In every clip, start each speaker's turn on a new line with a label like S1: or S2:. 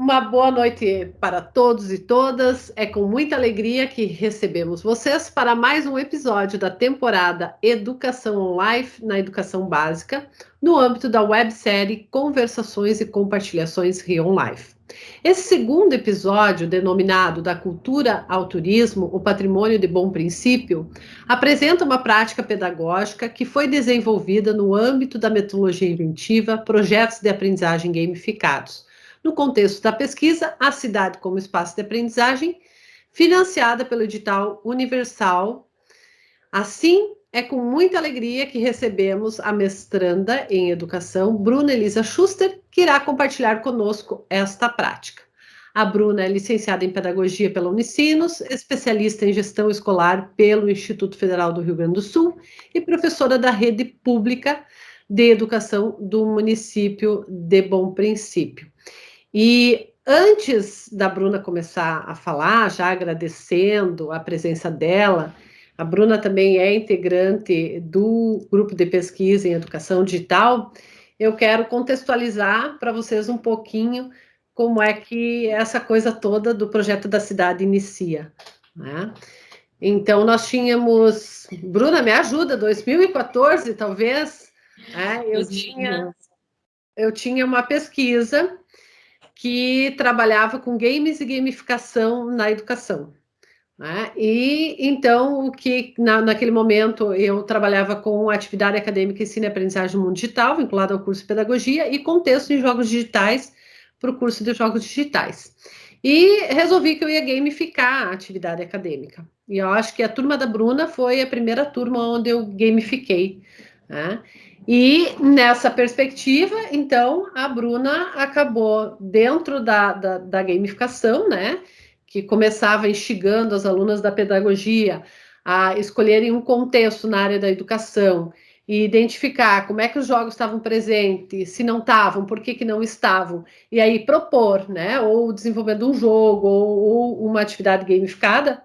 S1: Uma boa noite para todos e todas. É com muita alegria que recebemos vocês para mais um episódio da temporada Educação Online na Educação Básica, no âmbito da websérie Conversações e Compartilhações Rio Life. Esse segundo episódio, denominado Da Cultura ao Turismo, o Patrimônio de Bom Princípio, apresenta uma prática pedagógica que foi desenvolvida no âmbito da metodologia inventiva, projetos de aprendizagem gamificados, no contexto da pesquisa A Cidade como Espaço de Aprendizagem, financiada pelo edital Universal. Assim, é com muita alegria que recebemos a mestranda em Educação, Bruna Elisa Schuster, que irá compartilhar conosco esta prática. A Bruna é licenciada em Pedagogia pela Unicinos, especialista em Gestão Escolar pelo Instituto Federal do Rio Grande do Sul e professora da Rede Pública de Educação do município de Bom Princípio. E antes da Bruna começar a falar, já agradecendo a presença dela, a Bruna também é integrante do grupo de pesquisa em educação digital. Eu quero contextualizar para vocês um pouquinho como é que essa coisa toda do projeto da cidade inicia, né? Então, nós tínhamos... Bruna, me ajuda, 2014, talvez, né? Eu tinha uma pesquisa que trabalhava com games e gamificação na educação, né? E então, naquele momento eu trabalhava com atividade acadêmica, ensino e aprendizagem no mundo digital, vinculado ao curso de pedagogia, e contexto em jogos digitais para o curso de jogos digitais. E resolvi que eu ia gamificar a atividade acadêmica. E eu acho que a turma da Bruna foi a primeira turma onde eu gamifiquei, né? E nessa perspectiva, então, a Bruna acabou dentro da gamificação, né? Que começava instigando as alunas da pedagogia a escolherem um contexto na área da educação e identificar como é que os jogos estavam presentes, se não estavam, por que não estavam, e aí propor, né? Ou desenvolvendo um jogo, ou uma atividade gamificada.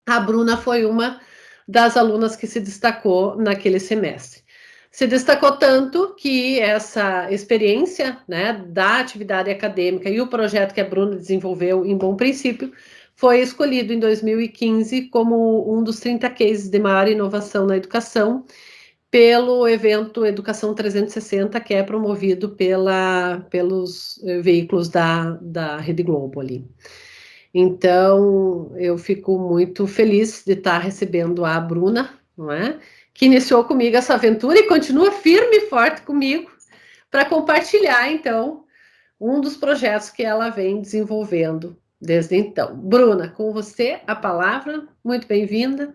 S1: A Bruna foi uma das alunas que se destacou naquele semestre. Se destacou tanto que essa experiência, né, da atividade acadêmica e o projeto que a Bruna desenvolveu em Bom Princípio foi escolhido em 2015 como um dos 30 cases de maior inovação na educação pelo evento Educação 360, que é promovido pelos veículos da Rede Globo ali. Então, eu fico muito feliz de estar recebendo a Bruna, não é? Que iniciou comigo essa aventura e continua firme e forte comigo para compartilhar, então, um dos projetos que ela vem desenvolvendo desde então. Bruna, com você a palavra, muito bem-vinda.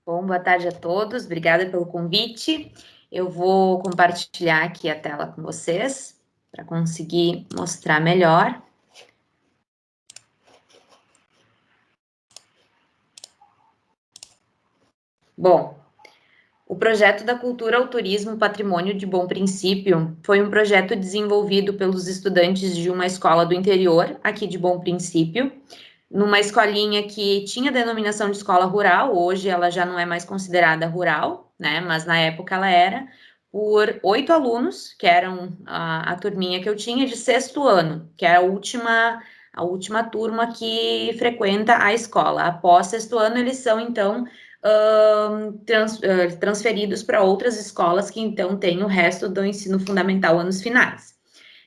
S2: Bom, boa tarde a todos, obrigada pelo convite. Eu vou compartilhar aqui a tela com vocês para conseguir mostrar melhor. Bom, o projeto da Cultura ao Turismo Patrimônio de Bom Princípio foi um projeto desenvolvido pelos estudantes de uma escola do interior, aqui de Bom Princípio, numa escolinha que tinha denominação de escola rural, hoje ela já não é mais considerada rural, né, mas na época ela era, por 8 alunos, que eram a turminha que eu tinha de 6º ano, que é a última turma que frequenta a escola. Após 6º ano, eles são, então, transferidos para outras escolas que, então, têm o resto do ensino fundamental anos finais.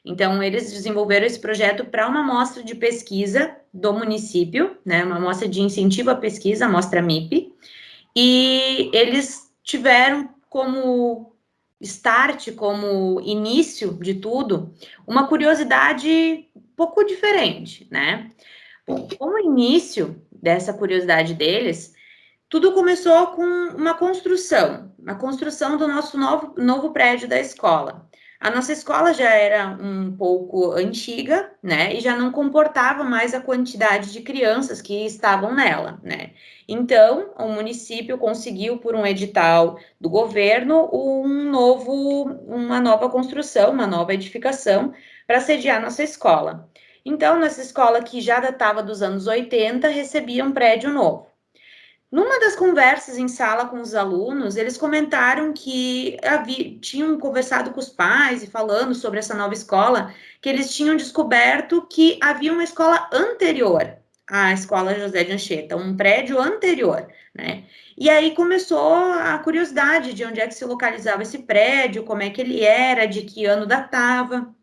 S2: Então, eles desenvolveram esse projeto para uma amostra de pesquisa do município, né, uma amostra de incentivo à pesquisa, a amostra MIP, e eles tiveram como start, como início de tudo, uma curiosidade um pouco diferente, né? Bom, como início dessa curiosidade deles, tudo começou com uma construção do nosso novo prédio da escola. A nossa escola já era um pouco antiga, né, e já não comportava mais a quantidade de crianças que estavam nela, né. Então, o município conseguiu, por um edital do governo, uma nova construção, uma nova edificação para sediar nossa escola. Então, nossa escola, que já datava dos anos 80, recebia um prédio novo. Numa das conversas em sala com os alunos, eles comentaram que tinham conversado com os pais e falando sobre essa nova escola, que eles tinham descoberto que havia uma escola anterior à Escola José de Anchieta, um prédio anterior, né? E aí começou a curiosidade de onde é que se localizava esse prédio, como é que ele era, de que ano datava.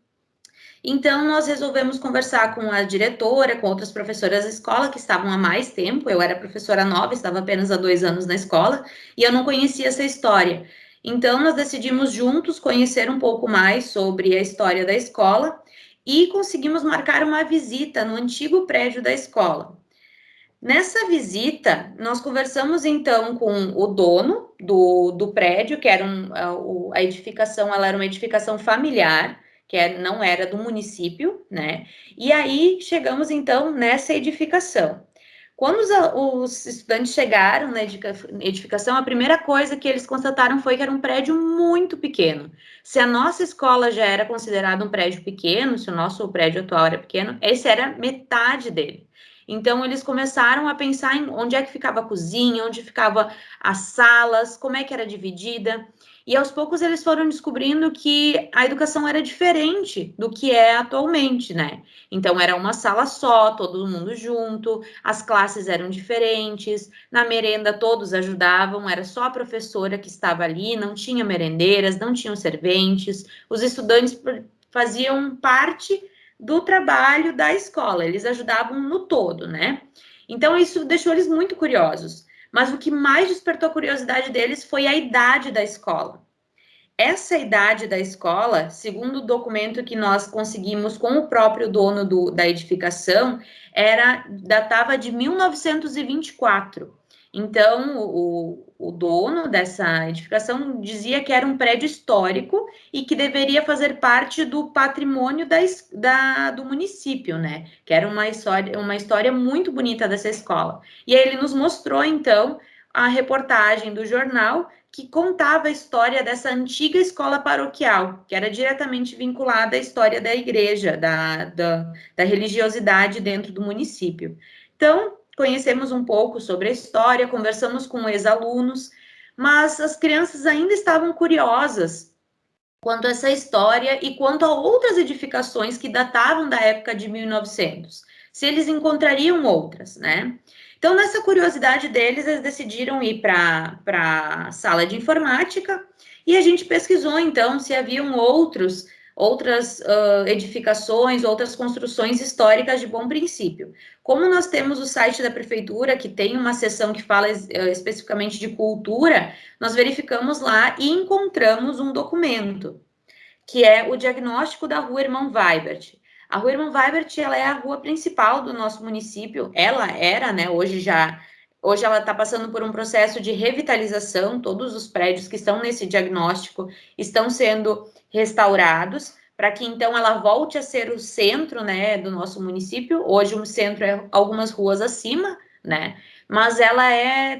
S2: Então, nós resolvemos conversar com a diretora, com outras professoras da escola que estavam há mais tempo. Eu era professora nova, estava apenas há 2 anos na escola e eu não conhecia essa história. Então, nós decidimos juntos conhecer um pouco mais sobre a história da escola e conseguimos marcar uma visita no antigo prédio da escola. Nessa visita, nós conversamos então com o dono do prédio, que era a edificação, ela era uma edificação familiar, não era do município, né? E aí chegamos então nessa edificação. Quando os estudantes chegaram na edificação, a primeira coisa que eles constataram foi que era um prédio muito pequeno. Se a nossa escola já era considerada um prédio pequeno, se o nosso prédio atual era pequeno, esse era metade dele. Então, eles começaram a pensar em onde é que ficava a cozinha, onde ficava as salas, como é que era dividida. E aos poucos eles foram descobrindo que a educação era diferente do que é atualmente, né? Então, era uma sala só, todo mundo junto, as classes eram diferentes, na merenda todos ajudavam, era só a professora que estava ali, não tinha merendeiras, não tinham serventes, os estudantes faziam parte do trabalho da escola, eles ajudavam no todo, né? Então, isso deixou eles muito curiosos. Mas o que mais despertou a curiosidade deles foi a idade da escola. Essa idade da escola, segundo o documento que nós conseguimos com o próprio dono da edificação, datava de 1924. Então, o dono dessa edificação dizia que era um prédio histórico e que deveria fazer parte do patrimônio do município, né? Que era uma história muito bonita dessa escola. E aí ele nos mostrou, então, a reportagem do jornal que contava a história dessa antiga escola paroquial, que era diretamente vinculada à história da igreja, da religiosidade dentro do município. Então, conhecemos um pouco sobre a história, conversamos com ex-alunos, mas as crianças ainda estavam curiosas quanto a essa história e quanto a outras edificações que datavam da época de 1900, se eles encontrariam outras, né? Então, nessa curiosidade deles, eles decidiram ir para a sala de informática e a gente pesquisou, então, se haviam outras edificações, outras construções históricas de Bom Princípio. Como nós temos o site da prefeitura, que tem uma seção que fala especificamente de cultura, nós verificamos lá e encontramos um documento, que é o diagnóstico da Rua Irmão Weibert. A Rua Irmão Weibert, ela é a rua principal do nosso município, ela era, né, hoje ela está passando por um processo de revitalização, todos os prédios que estão nesse diagnóstico estão sendo restaurados, para que então ela volte a ser o centro, né, do nosso município. Hoje o centro é algumas ruas acima, né, mas ela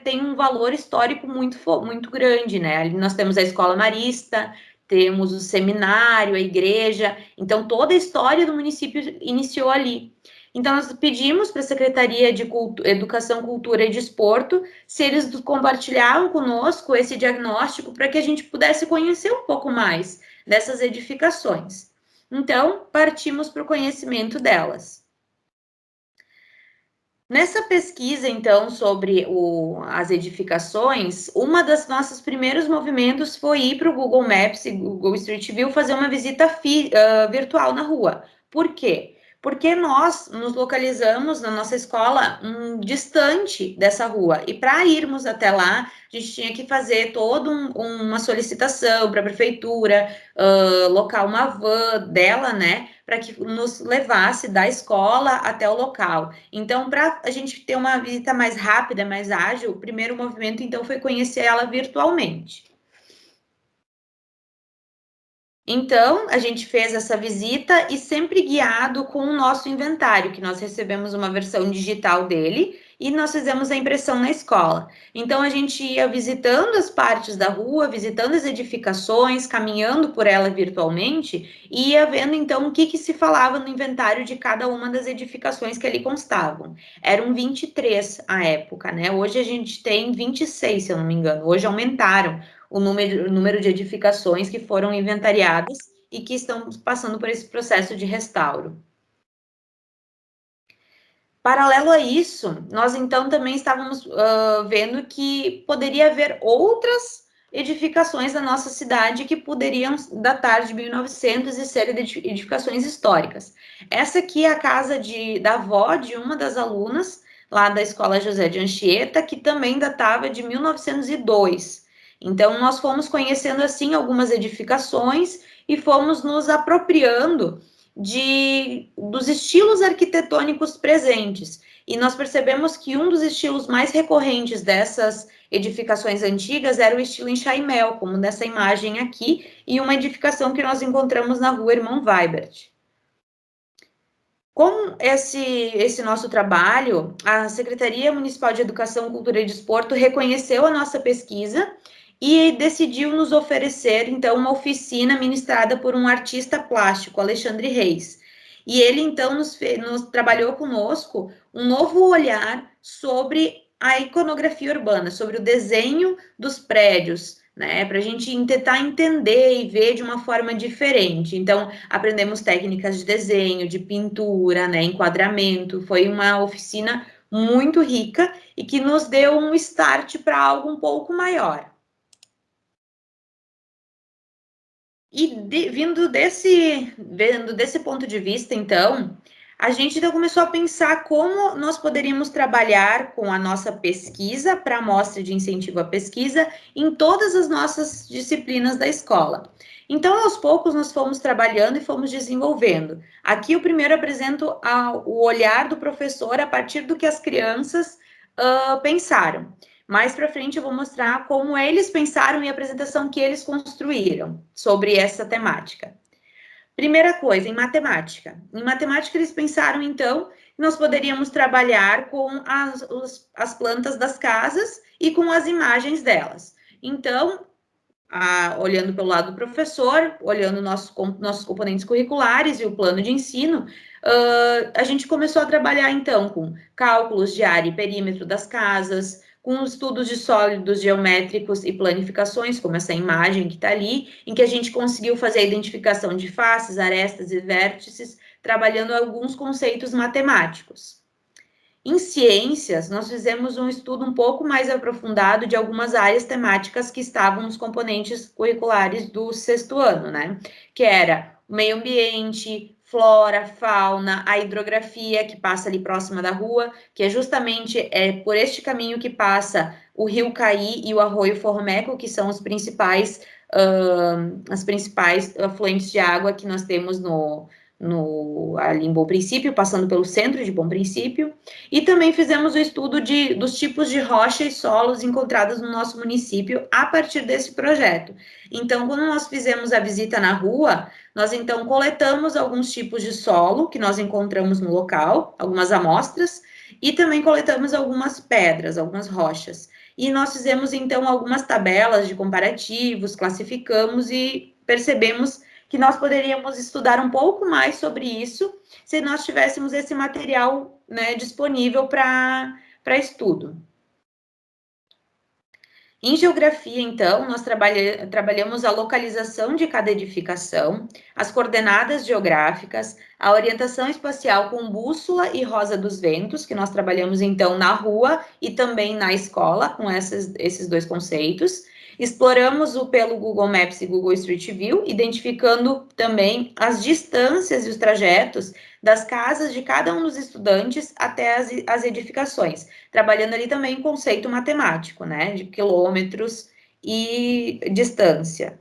S2: tem um valor histórico muito grande, né, ali nós temos a Escola Marista, temos o seminário, a igreja, então toda a história do município iniciou ali. Então, nós pedimos para a Secretaria de Educação, Cultura e Desporto se eles compartilhavam conosco esse diagnóstico para que a gente pudesse conhecer um pouco mais dessas edificações. Então, partimos para o conhecimento delas. Nessa pesquisa, então, sobre as edificações, uma das nossos primeiros movimentos foi ir para o Google Maps e Google Street View fazer uma visita virtual na rua. Por quê? Porque nós nos localizamos na nossa escola distante dessa rua. E para irmos até lá, a gente tinha que fazer toda uma solicitação para a prefeitura, locar uma van dela, né? Para que nos levasse da escola até o local. Então, para a gente ter uma visita mais rápida, mais ágil, o primeiro movimento, então, foi conhecer ela virtualmente. Então, a gente fez essa visita e sempre guiado com o nosso inventário, que nós recebemos uma versão digital dele, e nós fizemos a impressão na escola. Então, a gente ia visitando as partes da rua, visitando as edificações, caminhando por ela virtualmente, e ia vendo, então, o que se falava no inventário de cada uma das edificações que ali constavam. Eram 23 à época, né? Hoje a gente tem 26, se eu não me engano. Hoje aumentaram o número de edificações que foram inventariadas e que estão passando por esse processo de restauro. Paralelo a isso, nós então também estávamos vendo que poderia haver outras edificações da nossa cidade que poderiam datar de 1900 e ser edificações históricas. Essa aqui é a casa da avó de uma das alunas lá da Escola José de Anchieta, que também datava de 1902. Então, nós fomos conhecendo, assim, algumas edificações e fomos nos apropriando dos estilos arquitetônicos presentes. E nós percebemos que um dos estilos mais recorrentes dessas edificações antigas era o estilo enxaimel, como nessa imagem aqui, e uma edificação que nós encontramos na rua Irmão Weibert. Com esse nosso trabalho, a Secretaria Municipal de Educação, Cultura e Desporto reconheceu a nossa pesquisa e decidiu nos oferecer, então, uma oficina ministrada por um artista plástico, Alexandre Reis. E ele, então, nos trabalhou conosco um novo olhar sobre a iconografia urbana, sobre o desenho dos prédios, né, para a gente tentar entender e ver de uma forma diferente. Então, aprendemos técnicas de desenho, de pintura, né, enquadramento. Foi uma oficina muito rica e que nos deu um start para algo um pouco maior. E vendo desse ponto de vista, então, a gente então começou a pensar como nós poderíamos trabalhar com a nossa pesquisa para a amostra de incentivo à pesquisa em todas as nossas disciplinas da escola. Então, aos poucos, nós fomos trabalhando e fomos desenvolvendo. Aqui, eu primeiro apresento o olhar do professor a partir do que as crianças pensaram. Mais para frente eu vou mostrar como eles pensaram e a apresentação que eles construíram sobre essa temática. Primeira coisa, em matemática. Em matemática eles pensaram, então, que nós poderíamos trabalhar com as plantas das casas e com as imagens delas. Então, olhando pelo lado do professor, olhando nossos componentes curriculares e o plano de ensino, a gente começou a trabalhar, então, com cálculos de área e perímetro das casas, com estudos de sólidos geométricos e planificações, como essa imagem que está ali, em que a gente conseguiu fazer a identificação de faces, arestas e vértices, trabalhando alguns conceitos matemáticos. Em ciências, nós fizemos um estudo um pouco mais aprofundado de algumas áreas temáticas que estavam nos componentes curriculares do sexto ano, né? Que era o meio ambiente, flora, fauna, a hidrografia, que passa ali próxima da rua, que é justamente por este caminho que passa o Rio Caí e o Arroio Formeco, que são as principais afluentes de água que nós temos ali em Bom Princípio, passando pelo centro de Bom Princípio, e também fizemos o estudo dos tipos de rocha e solos encontrados no nosso município a partir desse projeto. Então, quando nós fizemos a visita na rua, nós então coletamos alguns tipos de solo que nós encontramos no local, algumas amostras, e também coletamos algumas pedras, algumas rochas. E nós fizemos então algumas tabelas de comparativos, classificamos e percebemos que nós poderíamos estudar um pouco mais sobre isso se nós tivéssemos esse material, né, disponível para estudo. Em geografia, então, nós trabalhamos a localização de cada edificação, as coordenadas geográficas, a orientação espacial com bússola e rosa dos ventos, que nós trabalhamos, então, na rua e também na escola, com esses dois conceitos. Exploramos pelo Google Maps e Google Street View, identificando também as distâncias e os trajetos das casas de cada um dos estudantes até as edificações, trabalhando ali também o conceito matemático, né, de quilômetros e distância.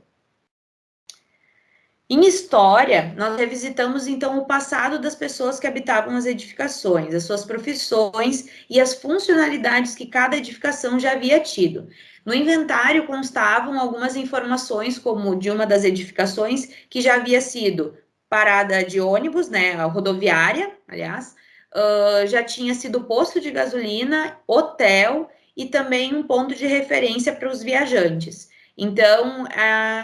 S2: Em história, nós revisitamos, então, o passado das pessoas que habitavam as edificações, as suas profissões e as funcionalidades que cada edificação já havia tido. No inventário constavam algumas informações, como de uma das edificações que já havia sido parada de ônibus, né, a rodoviária, aliás, já tinha sido posto de gasolina, hotel e também um ponto de referência para os viajantes. Então,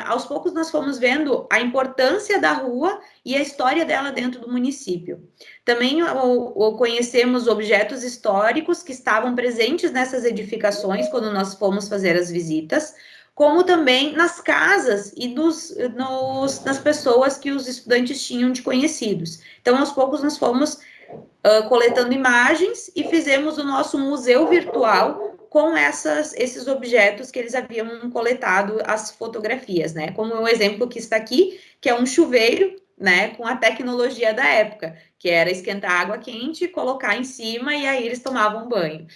S2: aos poucos nós fomos vendo a importância da rua e a história dela dentro do município. Também conhecemos objetos históricos que estavam presentes nessas edificações quando nós fomos fazer as visitas, como também nas casas e nas pessoas que os estudantes tinham de conhecidos. Então, aos poucos nós fomos coletando imagens e fizemos o nosso museu virtual com esses objetos que eles haviam coletado as fotografias, né? Como o exemplo que está aqui, que é um chuveiro, né? Com a tecnologia da época, que era esquentar água quente, colocar em cima e aí eles tomavam banho.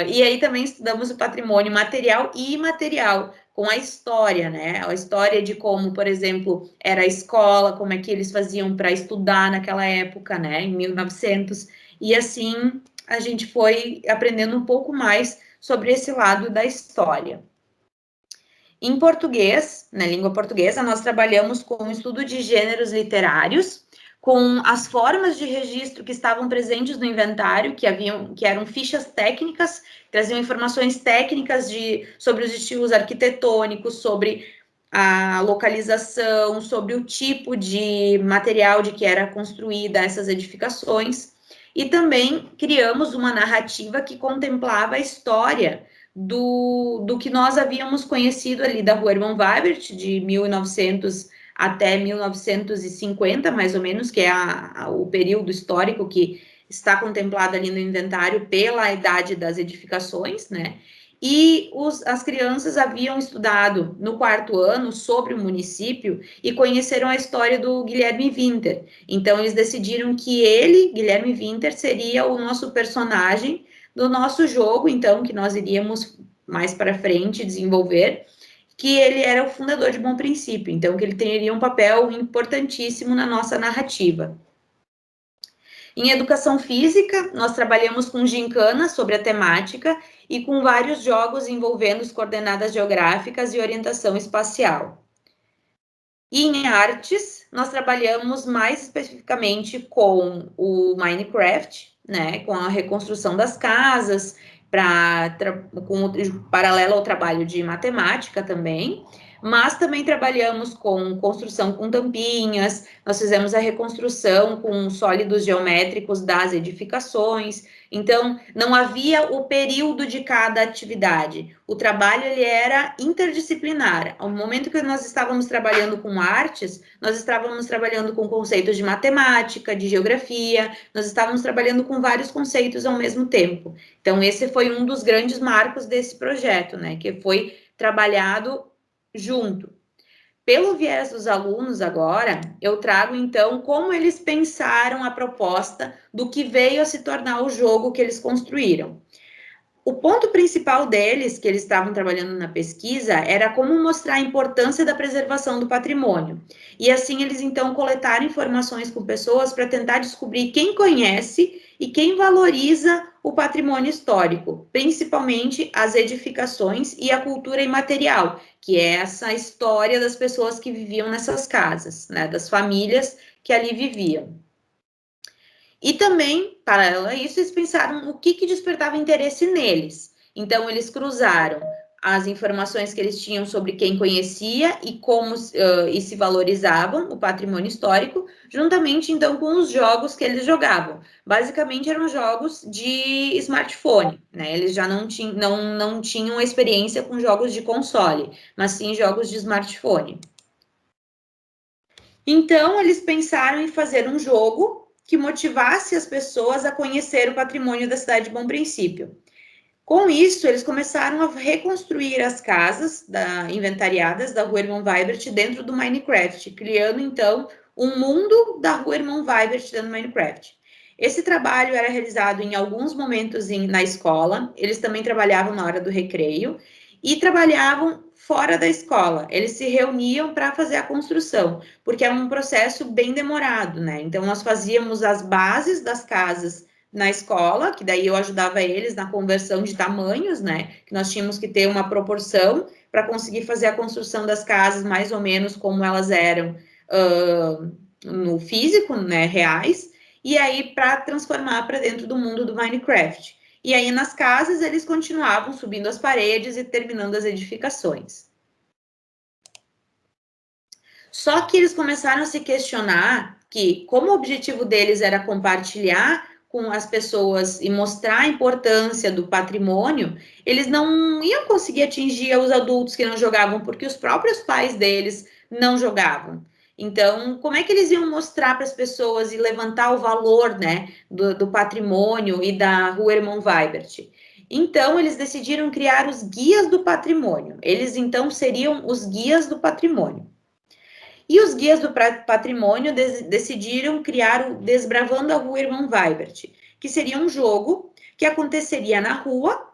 S2: E aí também estudamos o patrimônio material e imaterial, com a história, né? A história de como, por exemplo, era a escola, como é que eles faziam para estudar naquela época, né? Em 1900. E assim a gente foi aprendendo um pouco mais sobre esse lado da história. Em português, na língua portuguesa, nós trabalhamos com o estudo de gêneros literários, com as formas de registro que estavam presentes no inventário, que eram fichas técnicas, traziam informações técnicas sobre os estilos arquitetônicos, sobre a localização, sobre o tipo de material de que era construída essas edificações, e também criamos uma narrativa que contemplava a história do que nós havíamos conhecido ali da Rua Hermann Weibert, de 1900 até 1950, mais ou menos, que é o período histórico que está contemplado ali no inventário pela idade das edificações, né? E as crianças haviam estudado no 4º ano sobre o município e conheceram a história do Guilherme Winter. Então, eles decidiram que ele, Guilherme Winter, seria o nosso personagem do nosso jogo, então, que nós iríamos mais para frente desenvolver, que ele era o fundador de Bom Princípio, então, que ele teria um papel importantíssimo na nossa narrativa. Em educação física, nós trabalhamos com gincana sobre a temática e com vários jogos envolvendo as coordenadas geográficas e orientação espacial. E em artes, nós trabalhamos mais especificamente com o Minecraft, né, com a reconstrução das casas, paralelo ao trabalho de matemática também, mas também trabalhamos com construção com tampinhas, nós fizemos a reconstrução com sólidos geométricos das edificações, então não havia o período de cada atividade, o trabalho ele era interdisciplinar. Ao momento que nós estávamos trabalhando com artes, nós estávamos trabalhando com conceitos de matemática, de geografia, nós estávamos trabalhando com vários conceitos ao mesmo tempo. Então esse foi um dos grandes marcos desse projeto, né, que foi trabalhado junto. Pelo viés dos alunos agora, eu trago então como eles pensaram a proposta do que veio a se tornar o jogo que eles construíram. O ponto principal deles, que eles estavam trabalhando na pesquisa, era como mostrar a importância da preservação do patrimônio. E assim eles então coletaram informações com pessoas para tentar descobrir quem conhece e quem valoriza o patrimônio histórico, principalmente as edificações e a cultura imaterial, que é essa história das pessoas que viviam nessas casas, né, das famílias que ali viviam. E também, paralelo a isso, eles pensaram o que despertava interesse neles. Então, eles cruzaram as informações que eles tinham sobre quem conhecia e como e se valorizavam o patrimônio histórico, juntamente, então, com os jogos que eles jogavam. Basicamente, eram jogos de smartphone, né? Eles já não tinham experiência com jogos de console, mas sim jogos de smartphone. Então, eles pensaram em fazer um jogo que motivasse as pessoas a conhecer o patrimônio da cidade de Bom Princípio. Com isso, eles começaram a reconstruir as casas inventariadas da Rua Hermann Weibert dentro do Minecraft, criando, então, um mundo da Rua Hermann Weibert dentro do Minecraft. Esse trabalho era realizado em alguns momentos na escola, eles também trabalhavam na hora do recreio, e trabalhavam fora da escola. Eles se reuniam para fazer a construção, porque é um processo bem demorado, né? Então, nós fazíamos as bases das casas na escola, que daí eu ajudava eles na conversão de tamanhos, né? Que nós tínhamos que ter uma proporção para conseguir fazer a construção das casas mais ou menos como elas eram no físico, né? Reais. e aí para transformar para dentro do mundo do Minecraft. E aí nas casas eles continuavam subindo as paredes e terminando as edificações. Só que eles começaram a se questionar que, como o objetivo deles era compartilhar com as pessoas e mostrar a importância do patrimônio, eles não iam conseguir atingir os adultos que não jogavam, porque os próprios pais deles não jogavam. Então, como é que eles iam mostrar para as pessoas e levantar o valor, né, do patrimônio e da Rua Irmão Weibert? Então, eles decidiram criar os guias do patrimônio. Eles, então, seriam os guias do patrimônio. E os guias do patrimônio decidiram criar o Desbravando a Rua Irmão Weibert, que seria um jogo que aconteceria na rua,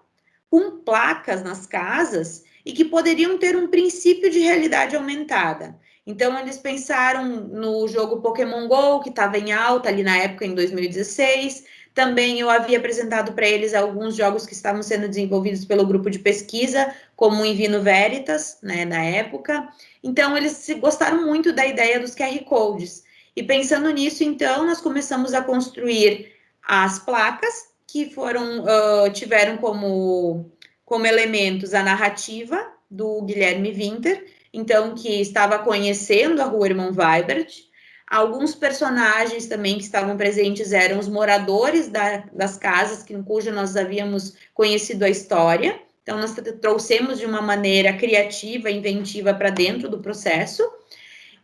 S2: com placas nas casas e que poderiam ter um princípio de realidade aumentada. Então, eles pensaram no jogo Pokémon GO, que estava em alta ali na época, em 2016. Também eu havia apresentado para eles alguns jogos que estavam sendo desenvolvidos pelo grupo de pesquisa, como o Invino Veritas, né, na época. Então, eles gostaram muito da ideia dos QR Codes. E pensando nisso, então, nós começamos a construir as placas, que foram, tiveram como elementos a narrativa do Guilherme Winter, então, que estava conhecendo a Rua Irmão Weibert. Alguns personagens também que estavam presentes eram os moradores das casas, cujo nós havíamos conhecido a história. Então, nós trouxemos de uma maneira criativa, inventiva para dentro do processo.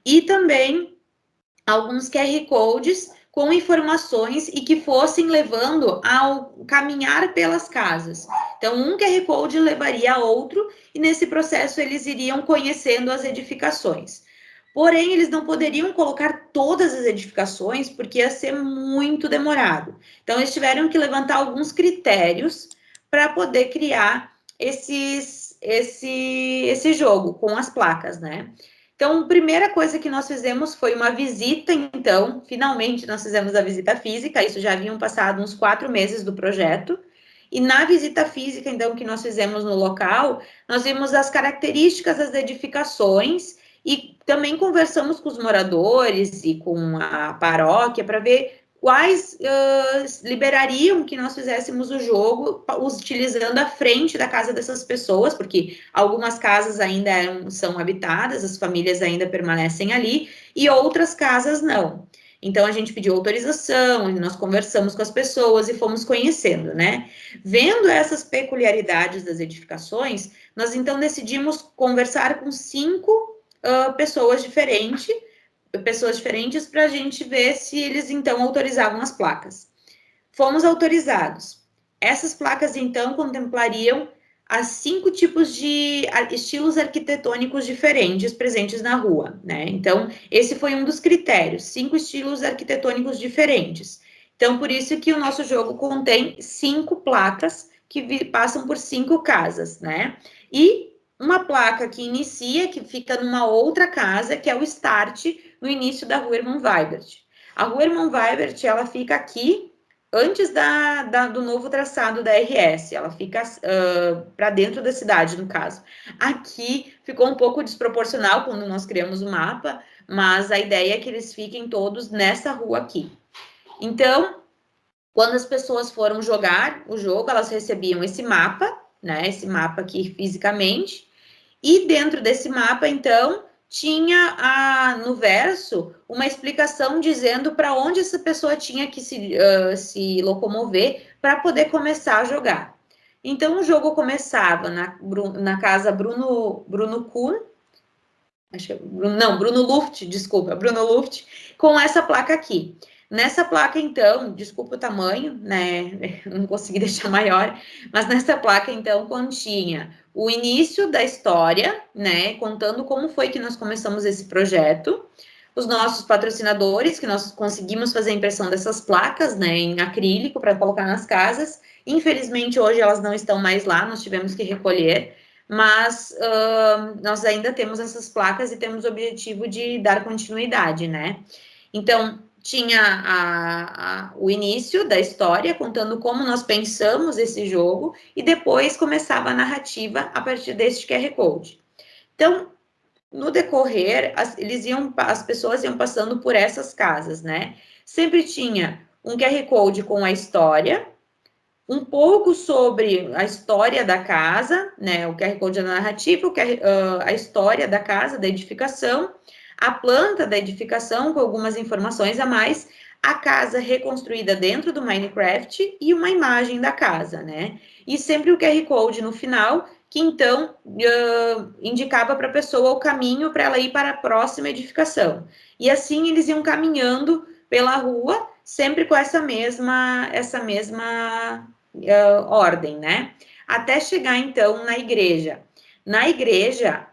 S2: E também alguns QR Codes com informações e que fossem levando ao caminhar pelas casas. Então, um QR Code levaria a outro e nesse processo eles iriam conhecendo as edificações. Porém, eles não poderiam colocar todas as edificações porque ia ser muito demorado. Então, eles tiveram que levantar alguns critérios para poder criar esse jogo com as placas, né? Então, a primeira coisa que nós fizemos foi uma visita, então, finalmente nós fizemos a visita física, isso já haviam passado uns 4 meses do projeto, e na visita física, então, que nós fizemos no local, nós vimos as características das edificações e também conversamos com os moradores e com a paróquia para ver quais liberariam que nós fizéssemos o jogo utilizando a frente da casa dessas pessoas, porque algumas casas ainda são habitadas, as famílias ainda permanecem ali, e outras casas não. Então, a gente pediu autorização, nós conversamos com as pessoas e fomos conhecendo, né? Vendo essas peculiaridades das edificações, nós então decidimos conversar com 5 pessoas diferentes para a gente ver se eles então autorizavam as placas. Fomos autorizados. Essas placas então contemplariam as 5 tipos de estilos arquitetônicos diferentes presentes na rua, né? Então, esse foi um dos critérios, 5 estilos arquitetônicos diferentes. Então, por isso que o nosso jogo contém 5 placas que passam por 5 casas, né? E uma placa que inicia, que fica numa outra casa, que é o start no início da Rua Irmão Weibert. A Rua Irmão Weibert, ela fica aqui antes do novo traçado da RS, ela fica para dentro da cidade, no caso. Aqui ficou um pouco desproporcional quando nós criamos o mapa, mas a ideia é que eles fiquem todos nessa rua aqui. Então, quando as pessoas foram jogar o jogo, elas recebiam esse mapa, né? Esse mapa aqui fisicamente, e dentro desse mapa, então, tinha no verso uma explicação dizendo para onde essa pessoa tinha que se locomover para poder começar a jogar. Então, o jogo começava na casa Bruno Kuhn, Bruno Luft, desculpa, Bruno Luft, com essa placa aqui. Nessa placa, então, desculpa o tamanho, né? Não consegui deixar maior, mas nessa placa, então, continha o início da história, né? Contando como foi que nós começamos esse projeto, os nossos patrocinadores, que nós conseguimos fazer a impressão dessas placas, né? Em acrílico para colocar nas casas. Infelizmente, hoje elas não estão mais lá, nós tivemos que recolher. Mas nós ainda temos essas placas e temos o objetivo de dar continuidade, né? Então, tinha o início da história, contando como nós pensamos esse jogo, e depois começava a narrativa a partir deste QR Code. Então, no decorrer, as pessoas iam passando por essas casas, né? Sempre tinha um QR Code com a história, um pouco sobre a história da casa, né? O QR Code da narrativa, a história da casa, da edificação, a planta da edificação com algumas informações a mais, a casa reconstruída dentro do Minecraft e uma imagem da casa, né? E sempre o QR Code no final, que então indicava para a pessoa o caminho para ela ir para a próxima edificação. E assim eles iam caminhando pela rua, sempre com essa mesma ordem, né? Até chegar, então, na igreja. Na igreja,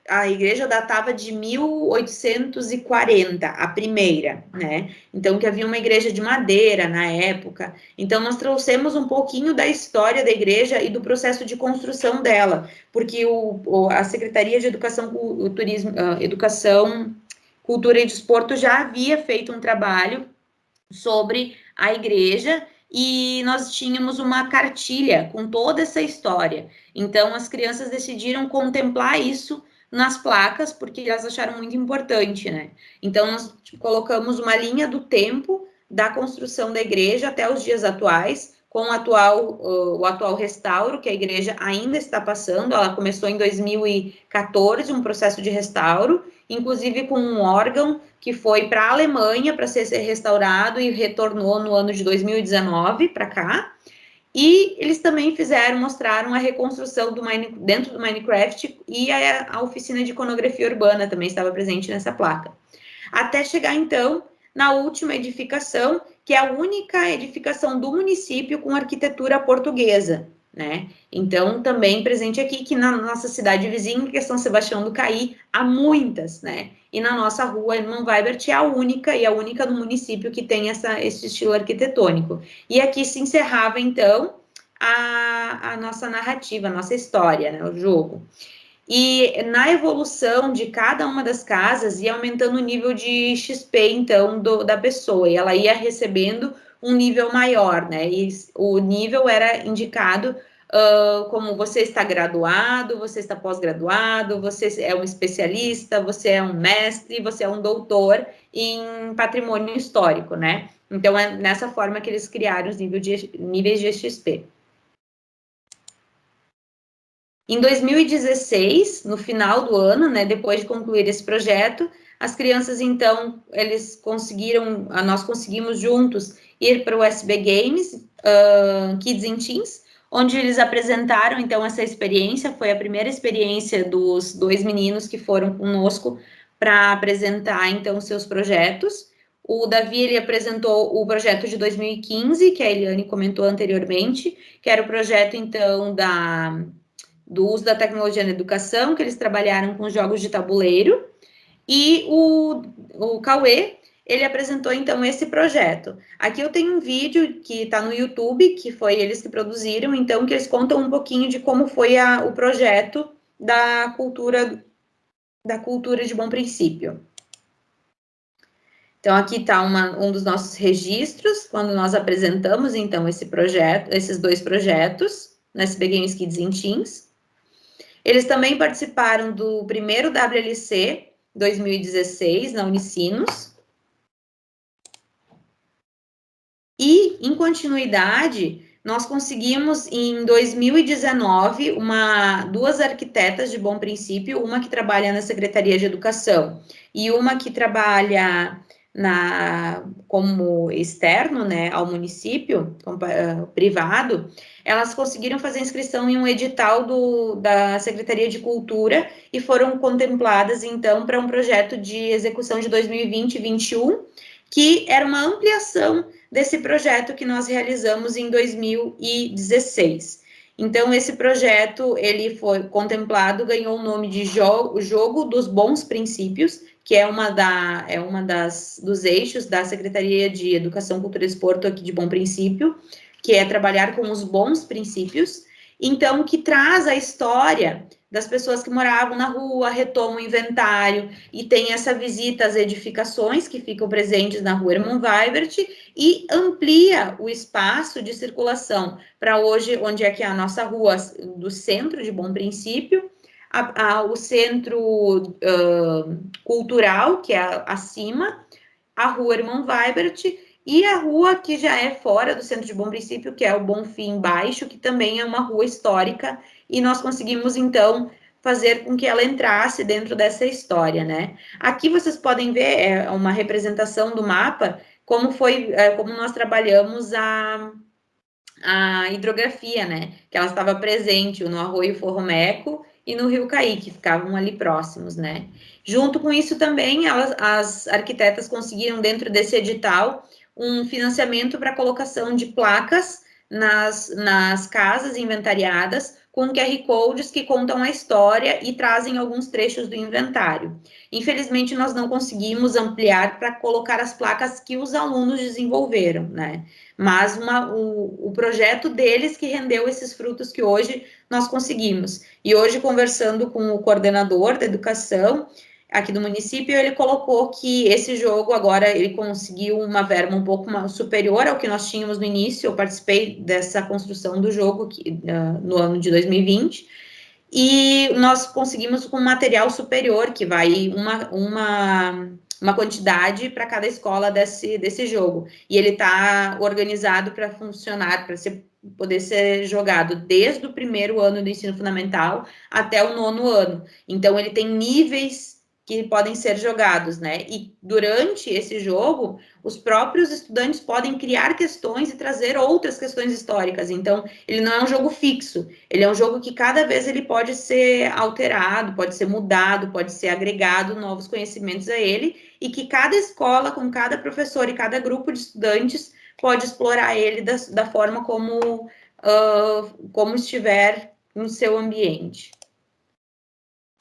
S2: a igreja datava de 1840, a primeira, né? Então, que havia uma igreja de madeira na época. Então, nós trouxemos um pouquinho da história da igreja e do processo de construção dela, porque a Secretaria de Educação, Educação, Cultura e Desporto já havia feito um trabalho sobre a igreja e nós tínhamos uma cartilha com toda essa história. Então, as crianças decidiram contemplar isso nas placas, porque elas acharam muito importante, né? Então, nós colocamos uma linha do tempo da construção da igreja até os dias atuais, com o atual restauro que a igreja ainda está passando. Ela começou em 2014, um processo de restauro, inclusive com um órgão que foi para a Alemanha para ser restaurado e retornou no ano de 2019 para cá. E eles também mostraram a reconstrução dentro do Minecraft e a oficina de iconografia urbana também estava presente nessa placa. Até chegar, então, na última edificação, que é a única edificação do município com arquitetura portuguesa, né? Então, também presente aqui, que na nossa cidade vizinha, que é São Sebastião do Caí, há muitas, né? E na nossa rua, Irmão Weibert, é a única no município que tem esse estilo arquitetônico. E aqui se encerrava, então, a nossa narrativa, a nossa história, né? O jogo. E na evolução de cada uma das casas ia aumentando o nível de XP, então, da pessoa, e ela ia recebendo um nível maior, né? E o nível era indicado como você está graduado, você está pós-graduado, você é um especialista, você é um mestre, você é um doutor em patrimônio histórico, né? Então, é nessa forma que eles criaram os níveis de XP. Em 2016, no final do ano, né, depois de concluir esse projeto, as crianças, então, nós conseguimos juntos ir para o SB Games, Kids and Teens, onde eles apresentaram, então, essa experiência. Foi a primeira experiência dos 2 meninos que foram conosco para apresentar, então, seus projetos. O Davi, ele apresentou o projeto de 2015, que a Eliane comentou anteriormente, que era o projeto, então, do uso da tecnologia na educação, que eles trabalharam com jogos de tabuleiro, e o Cauê, ele apresentou, então, esse projeto. Aqui eu tenho um vídeo que está no YouTube, que foi eles que produziram, então, que eles contam um pouquinho de como foi o projeto da cultura de Bom Princípio. Então, aqui está um dos nossos registros, quando nós apresentamos, então, esses 2 projetos, no SB Games Kids and Teens. Eles também participaram do primeiro WLC 2016, na Unicinos. E, em continuidade, nós conseguimos, em 2019, 2 arquitetas de Bom Princípio, uma que trabalha na Secretaria de Educação e uma que trabalha como externo, né, ao município, privado. Elas conseguiram fazer inscrição em um edital da Secretaria de Cultura e foram contempladas, então, para um projeto de execução de 2020-21, que era uma ampliação desse projeto que nós realizamos em 2016. Então, esse projeto, ele foi contemplado, ganhou o nome de Jogo dos Bons Princípios, que é dos eixos da Secretaria de Educação, Cultura e Desporto aqui de Bom Princípio, que é trabalhar com os bons princípios, então, que traz a história das pessoas que moravam na rua, retoma o inventário, e tem essa visita às edificações que ficam presentes na rua Irmão Weibert, e amplia o espaço de circulação para hoje, onde é que é a nossa rua do centro de Bom Princípio, o centro cultural, que é acima, a rua Irmão Weibert, e a rua que já é fora do Centro de Bom Princípio, que é o Bonfim Baixo, que também é uma rua histórica, e nós conseguimos, então, fazer com que ela entrasse dentro dessa história, né? Aqui vocês podem ver uma representação do mapa, como nós trabalhamos a hidrografia, né? Que ela estava presente no Arroio Forromeco e no Rio Caí, que ficavam ali próximos, né? Junto com isso também, as arquitetas conseguiram, dentro desse edital, um financiamento para colocação de placas nas casas inventariadas, com QR Codes que contam a história e trazem alguns trechos do inventário. Infelizmente, nós não conseguimos ampliar para colocar as placas que os alunos desenvolveram, né? Mas o projeto deles que rendeu esses frutos que hoje nós conseguimos. E hoje, conversando com o coordenador da educação aqui do município, ele colocou que esse jogo agora ele conseguiu uma verba um pouco superior ao que nós tínhamos no início. Eu participei dessa construção do jogo no ano de 2020, e nós conseguimos com material superior, que vai uma quantidade para cada escola desse jogo. E ele está organizado para funcionar, para poder ser jogado desde o primeiro ano do ensino fundamental até o 9º ano. Então, ele tem níveis que podem ser jogados, né? E durante esse jogo, os próprios estudantes podem criar questões e trazer outras questões históricas. Então, ele não é um jogo fixo, ele é um jogo que cada vez ele pode ser alterado, pode ser mudado, pode ser agregado novos conhecimentos a ele, e que cada escola, com cada professor e cada grupo de estudantes, pode explorar ele da forma como estiver no seu ambiente.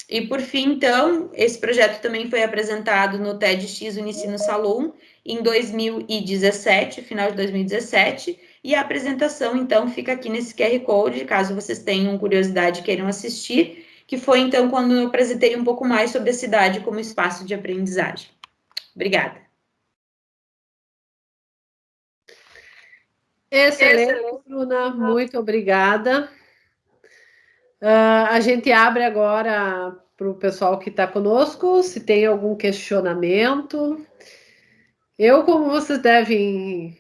S2: E, por fim, então, esse projeto também foi apresentado no TEDx Unicino Salum em 2017, final de 2017, e a apresentação, então, fica aqui nesse QR Code, caso vocês tenham curiosidade e queiram assistir, que foi, então, quando eu apresentei um pouco mais sobre a cidade como espaço de aprendizagem. Obrigada.
S1: Excelente, Bruna, muito obrigada. A gente abre agora para o pessoal que está conosco, se tem algum questionamento. Eu, como vocês devem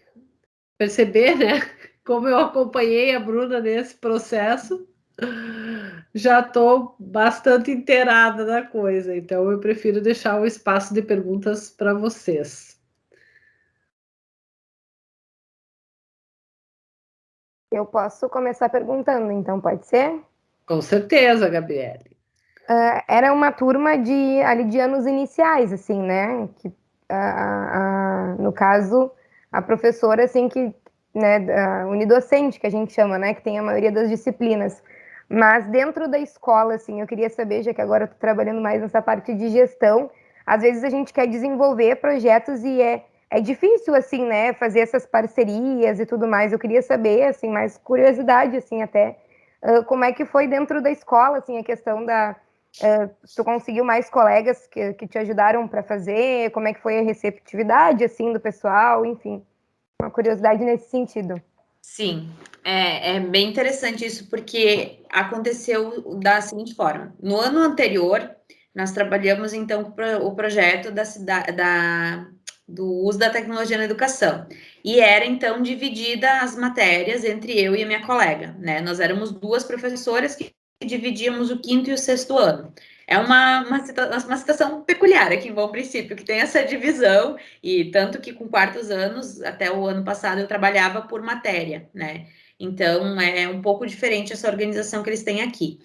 S1: perceber, né? Como eu acompanhei a Bruna nesse processo, já estou bastante inteirada da coisa, então eu prefiro deixar o espaço de perguntas para vocês.
S3: Eu posso começar perguntando, então pode ser?
S1: Com certeza, Gabriele.
S3: Era uma turma ali de anos iniciais, assim, né? Que, no caso, a professora, assim, que, né, unidocente, que a gente chama, né? Que tem a maioria das disciplinas. Mas dentro da escola, assim, eu queria saber, já que agora eu estou trabalhando mais nessa parte de gestão, às vezes a gente quer desenvolver projetos e é difícil, assim, né? Fazer essas parcerias e tudo mais. Eu queria saber, assim, mais curiosidade, assim, até, como é que foi dentro da escola, assim, a questão tu conseguiu mais colegas que te ajudaram para fazer? Como é que foi a receptividade, assim, do pessoal? Enfim, uma curiosidade nesse sentido.
S2: Sim, é bem interessante isso, porque aconteceu da seguinte forma. No ano anterior, nós trabalhamos, então, o projeto do uso da tecnologia na educação. E era, então, dividida as matérias entre eu e a minha colega, né? Nós éramos 2 professoras que dividíamos o 5º e o 6º ano. É uma situação peculiar aqui em Bom Princípio, que tem essa divisão, e tanto que com 4º anos, até o ano passado, eu trabalhava por matéria, né? Então, é um pouco diferente essa organização que eles têm aqui.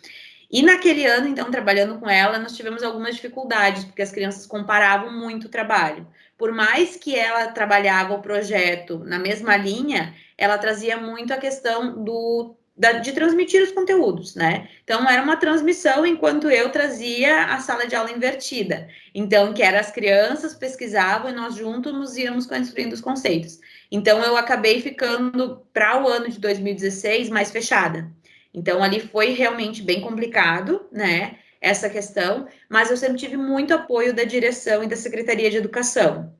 S2: E naquele ano, então, trabalhando com ela, nós tivemos algumas dificuldades, porque as crianças comparavam muito o trabalho. Por mais que ela trabalhava o projeto na mesma linha, ela trazia muito a questão de transmitir os conteúdos, né? Então, era uma transmissão enquanto eu trazia a sala de aula invertida. Então, que era as crianças pesquisavam e nós juntos nos íamos construindo os conceitos. Então, eu acabei ficando para o ano de 2016 mais fechada. Então, ali foi realmente bem complicado, né? Essa questão, mas eu sempre tive muito apoio da direção e da Secretaria de Educação.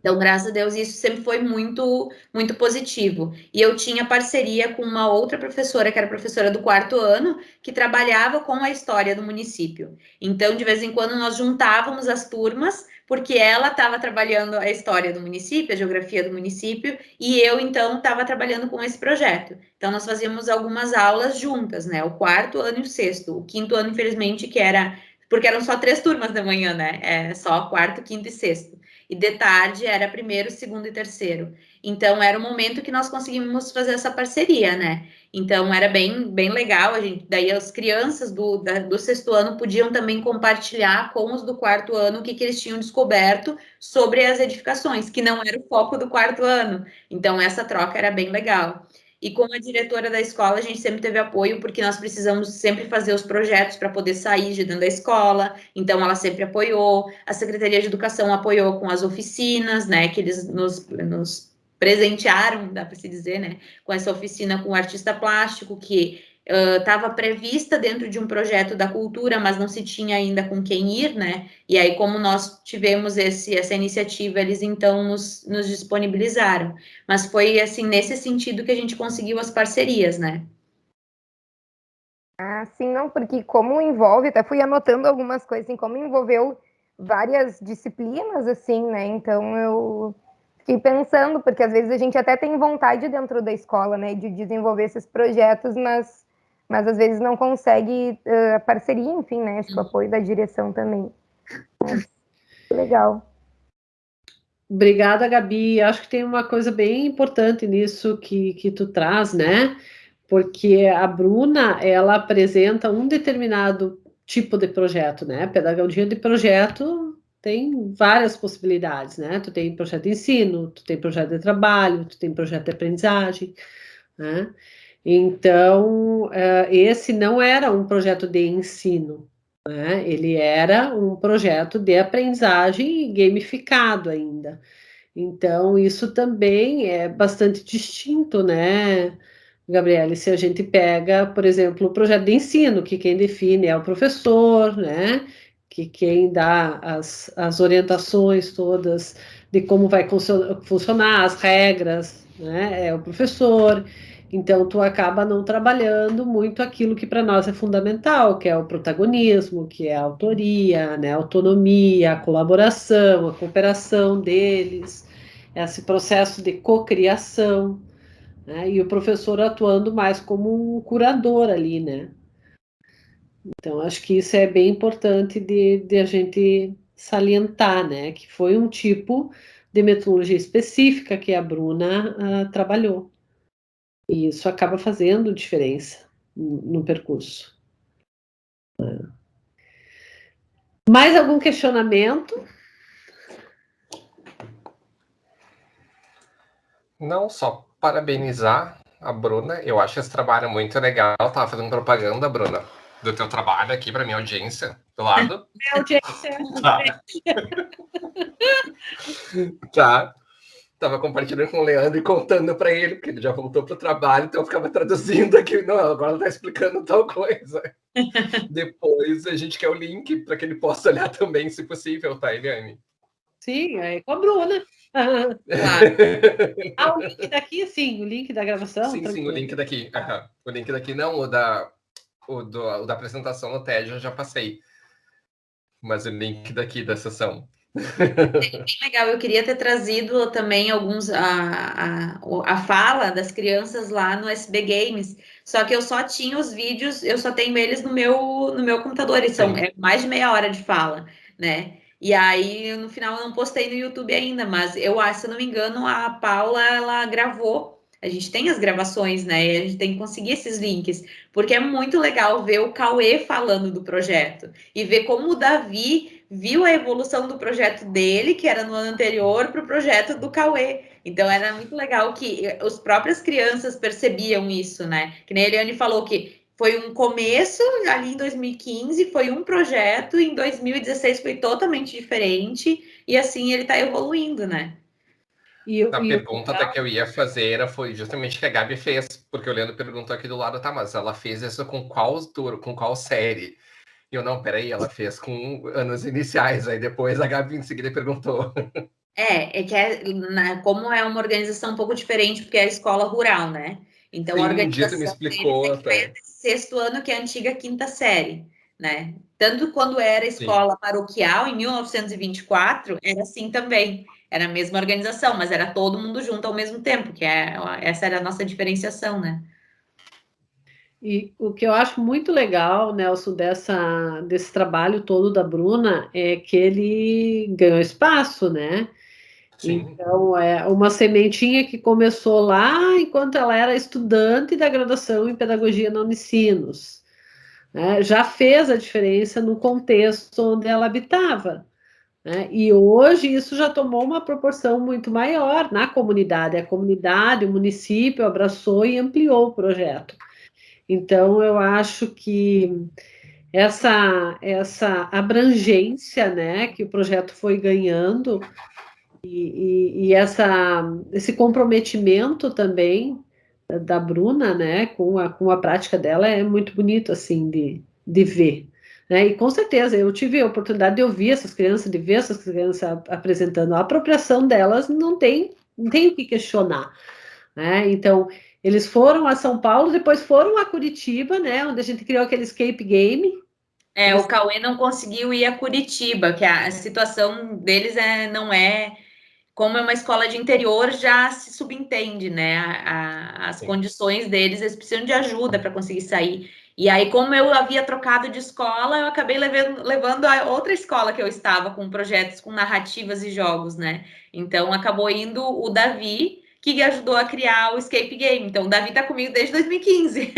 S2: Então, graças a Deus, isso sempre foi muito, muito positivo. E eu tinha parceria com uma outra professora, que era professora do 4º ano, que trabalhava com a história do município. Então, de vez em quando, nós juntávamos as turmas porque ela estava trabalhando a história do município, a geografia do município, e eu, então, estava trabalhando com esse projeto. Então, nós fazíamos algumas aulas juntas, né? O quarto ano e o sexto. O quinto ano, infelizmente, que era... Porque eram só 3 turmas da manhã, né? Só quarto, quinto e sexto. E de tarde era primeiro, segundo e terceiro. Então, era o momento que nós conseguimos fazer essa parceria, né? Então, era bem, bem legal. Daí, as crianças do sexto ano podiam também compartilhar com os do quarto ano o que eles tinham descoberto sobre as edificações, que não era o foco do quarto ano. Então, essa troca era bem legal. E como a diretora da escola, a gente sempre teve apoio, porque nós precisamos sempre fazer os projetos para poder sair de dentro da escola. Então, ela sempre apoiou. A Secretaria de Educação apoiou com as oficinas, né? Que eles nos presentearam, dá para se dizer, né? Com essa oficina com o artista plástico, que estava prevista dentro de um projeto da cultura, mas não se tinha ainda com quem ir, né? E aí, como nós tivemos essa iniciativa, eles então nos disponibilizaram. Mas foi, assim, nesse sentido que a gente conseguiu as parcerias, né?
S3: Ah, sim, não, porque como envolve, até fui anotando algumas coisas, assim, como envolveu várias disciplinas, assim, né? Então eu fiquei pensando, porque às vezes a gente até tem vontade dentro da escola, né, de desenvolver esses projetos, mas às vezes não consegue a parceria, enfim, né? Acho que o apoio da direção também. Legal.
S1: Obrigada, Gabi. Acho que tem uma coisa bem importante nisso que tu traz, né? Porque a Bruna, ela apresenta um determinado tipo de projeto, né? Pedagogia de projeto tem várias possibilidades, né? Tu tem projeto de ensino, tu tem projeto de trabalho, tu tem projeto de aprendizagem, né? Então, esse não era um projeto de ensino, né? Ele era um projeto de aprendizagem gamificado ainda. Então, isso também é bastante distinto, né, Gabriele? Se a gente pega, por exemplo, o projeto de ensino, que quem define é o professor, né? Que quem dá as orientações todas de como vai funcionar, as regras, né? É o professor. Então, tu acaba não trabalhando muito aquilo que para nós é fundamental, que é o protagonismo, que é a autoria, né? A autonomia, a colaboração, a cooperação deles, esse processo de cocriação, né? E o professor atuando mais como um curador ali, né? Então, acho que isso é bem importante de a gente salientar, né? Que foi um tipo de metodologia específica que a Bruna trabalhou. E isso acaba fazendo diferença no percurso. Mais algum questionamento?
S4: Não, só parabenizar a Bruna. Eu acho esse trabalho muito legal. Tava fazendo propaganda, Bruna, do teu trabalho aqui para minha audiência do lado.
S1: Minha audiência.
S4: Tá. Tá. Tava compartilhando com o Leandro e contando para ele, porque ele já voltou pro trabalho, então eu ficava traduzindo aqui. Não, agora ela tá explicando tal coisa. Depois a gente quer o link para que ele possa olhar também, se possível, tá, Eliane?
S1: Sim, é com a Bruna.
S2: Claro.
S1: O link daqui, sim, o link da gravação.
S4: Sim,
S1: tranquilo.
S4: sim, o link daqui. O link daqui não, o da apresentação no TED eu já passei. Mas o link daqui da sessão.
S2: Legal, eu queria ter trazido também a fala das crianças lá no SB Games, só que eu só tinha os vídeos, eu só tenho eles no meu computador, e são mais de meia hora de fala, né? E aí, no final, eu não postei no YouTube ainda, mas eu acho, se eu não me engano, a Paula, ela gravou. A gente tem as gravações, né? E a gente tem que conseguir esses links, porque é muito legal ver o Cauê falando do projeto e ver como o Davi viu a evolução do projeto dele, que era no ano anterior, para o projeto do Cauê. Então, era muito legal que as próprias crianças percebiam isso, né? Que nem a Eliane falou que foi um começo ali em 2015, foi um projeto, em 2016 foi totalmente diferente, e assim ele está evoluindo, né?
S4: A pergunta até que eu ia fazer foi justamente que a Gabi fez, porque o Leandro perguntou aqui do lado, tá, mas ela fez isso com qual autor, com qual série? E eu, não, peraí, ela fez com anos iniciais, aí depois a Gabi em seguida perguntou.
S2: Como é uma organização um pouco diferente, porque é a escola rural, né? Então,
S4: Sim,
S2: a
S4: um dia tu me
S2: organização
S4: explicou
S2: deles é que vai
S4: até.
S2: até sexto ano, que é a antiga quinta série, né? Tanto quando era escola paroquial, em 1924, era assim também. Era a mesma organização, mas era todo mundo junto ao mesmo tempo, essa era a nossa diferenciação, né?
S1: E o que eu acho muito legal, Nelson, desse trabalho todo da Bruna, é que ele ganhou espaço, né?
S4: Sim.
S1: Então, é uma sementinha que começou lá enquanto ela era estudante da graduação em Pedagogia na Unicinos, né? Já fez a diferença no contexto onde ela habitava, né? E hoje isso já tomou uma proporção muito maior na comunidade. A comunidade, o município abraçou e ampliou o projeto. Então, eu acho que essa abrangência, né, que o projeto foi ganhando e esse comprometimento também da Bruna, né, com a prática dela é muito bonito, assim, de ver. Né? E com certeza, eu tive a oportunidade de ouvir essas crianças, de ver essas crianças apresentando. A apropriação delas não tem o que questionar. Né? Então, eles foram a São Paulo, depois foram a Curitiba, né, onde a gente criou aquele escape game.
S2: O Cauê não conseguiu ir a Curitiba, que a situação deles não é... Como é uma escola de interior, já se subentende, né? As condições deles, eles precisam de ajuda para conseguir sair. E aí, como eu havia trocado de escola, eu acabei levando a outra escola que eu estava, com projetos com narrativas e jogos, né? Então, acabou indo o Davi, que ajudou a criar o Escape Game. Então, o Davi está comigo desde 2015.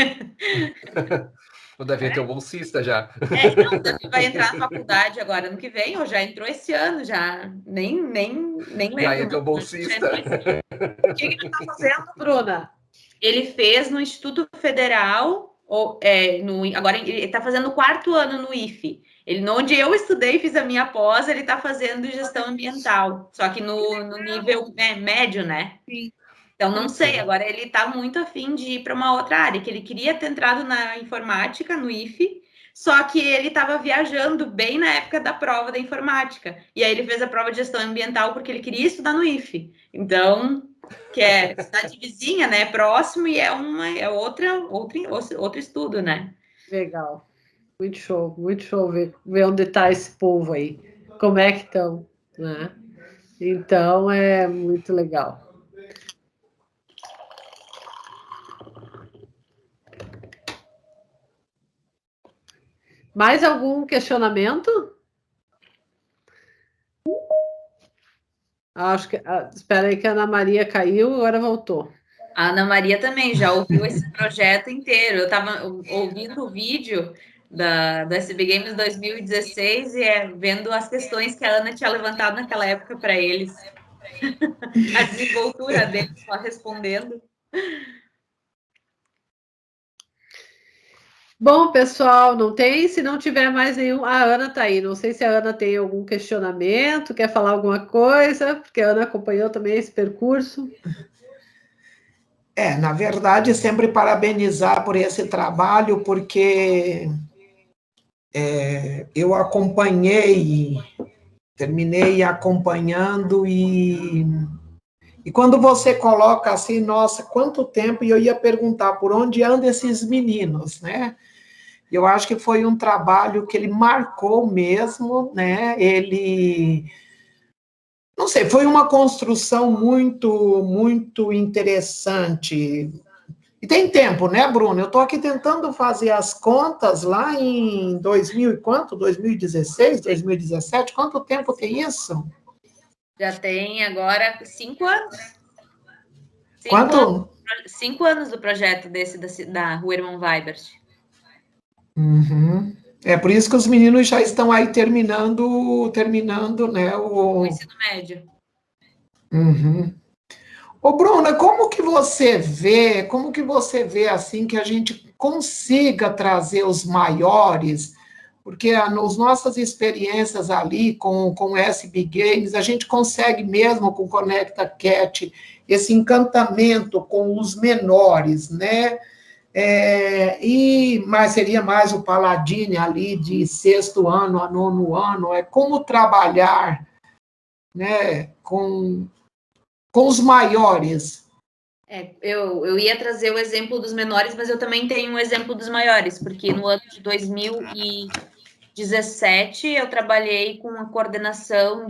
S4: O Davi é teu bolsista já.
S2: Não, o Davi vai entrar na faculdade agora, ano que vem, ou já entrou esse ano, já. Nem lembro.
S4: Já é teu bolsista.
S1: O que ele está fazendo, Bruna?
S2: Ele fez no Instituto Federal, agora ele está fazendo o 4º ano no IFE. Onde eu estudei, fiz a minha pós, ele está fazendo gestão ambiental, só que no nível médio, né?
S1: Sim.
S2: Então, não sei, agora ele está muito afim de ir para uma outra área, que ele queria ter entrado na informática, no IFE, só que ele estava viajando bem na época da prova da informática. E aí ele fez a prova de gestão ambiental porque ele queria estudar no IFE. Então, que é cidade vizinha, né? Próximo, e é outro estudo, né?
S1: Legal. Muito show ver onde está esse povo aí. Como é que estão, né? Então, é muito legal. Mais algum questionamento? Acho que. Espera aí que a Ana Maria caiu, agora voltou.
S2: A Ana Maria também já ouviu esse projeto inteiro. Eu estava ouvindo o vídeo do SB Games 2016 e vendo as questões que a Ana tinha levantado naquela época para eles. A desenvoltura deles só respondendo.
S1: Bom, pessoal, não tem? Se não tiver mais nenhum. A Ana está aí. Não sei se a Ana tem algum questionamento, quer falar alguma coisa, porque a Ana acompanhou também esse percurso.
S5: Na verdade, sempre parabenizar por esse trabalho, porque eu acompanhei, terminei acompanhando e quando você coloca assim, nossa, quanto tempo, e eu ia perguntar por onde andam esses meninos, né? Eu acho que foi um trabalho que ele marcou mesmo, né? Ele, não sei, foi uma construção muito, muito interessante. E tem tempo, né, Bruno? Eu estou aqui tentando fazer as contas lá em 2000 e quanto? 2016, 2017? Quanto tempo tem isso?
S2: Já tem agora 5 anos.
S5: Quanto?
S2: 5 anos do projeto da Rua Irmão Weibert.
S5: Uhum. É por isso que os meninos já estão aí terminando, né,
S2: O ensino médio.
S5: Uhum. Ô, Bruna, como que você vê assim que a gente consiga trazer os maiores, porque nas nossas experiências ali com o SB Games, a gente consegue mesmo com o Conecta Cat esse encantamento com os menores, né? Mas seria mais o Paladini ali de 6º ano a 9º ano, como trabalhar, né, com os maiores,
S2: Eu ia trazer o exemplo dos menores, mas eu também tenho um exemplo dos maiores, porque no ano de 2017 eu trabalhei com a coordenação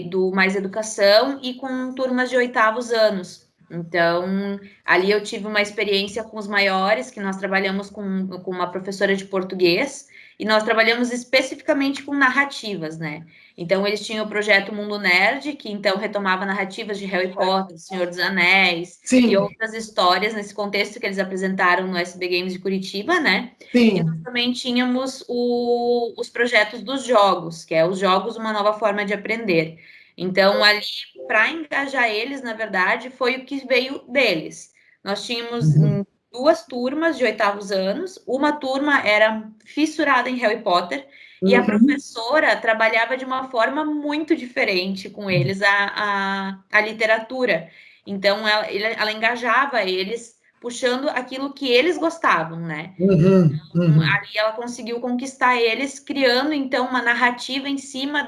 S2: do Mais Educação e com turmas de 8º anos. Então, ali eu tive uma experiência com os maiores, que nós trabalhamos com uma professora de português, e nós trabalhamos especificamente com narrativas, né? Então, eles tinham o projeto Mundo Nerd, que então retomava narrativas de Harry Potter, Senhor dos Anéis,
S5: Sim.
S2: e outras histórias nesse contexto que eles apresentaram no SB Games de Curitiba, né?
S5: Sim.
S2: E nós também tínhamos os projetos dos jogos, que é os jogos, uma nova forma de aprender. Então, ali, para engajar eles, na verdade, foi o que veio deles. Nós tínhamos 2 turmas de 8º anos, uma turma era fissurada em Harry Potter, e a professora trabalhava de uma forma muito diferente com eles a literatura. Então, ela engajava eles, puxando aquilo que eles gostavam, né? Ali ela conseguiu conquistar eles, criando, então, uma narrativa em cima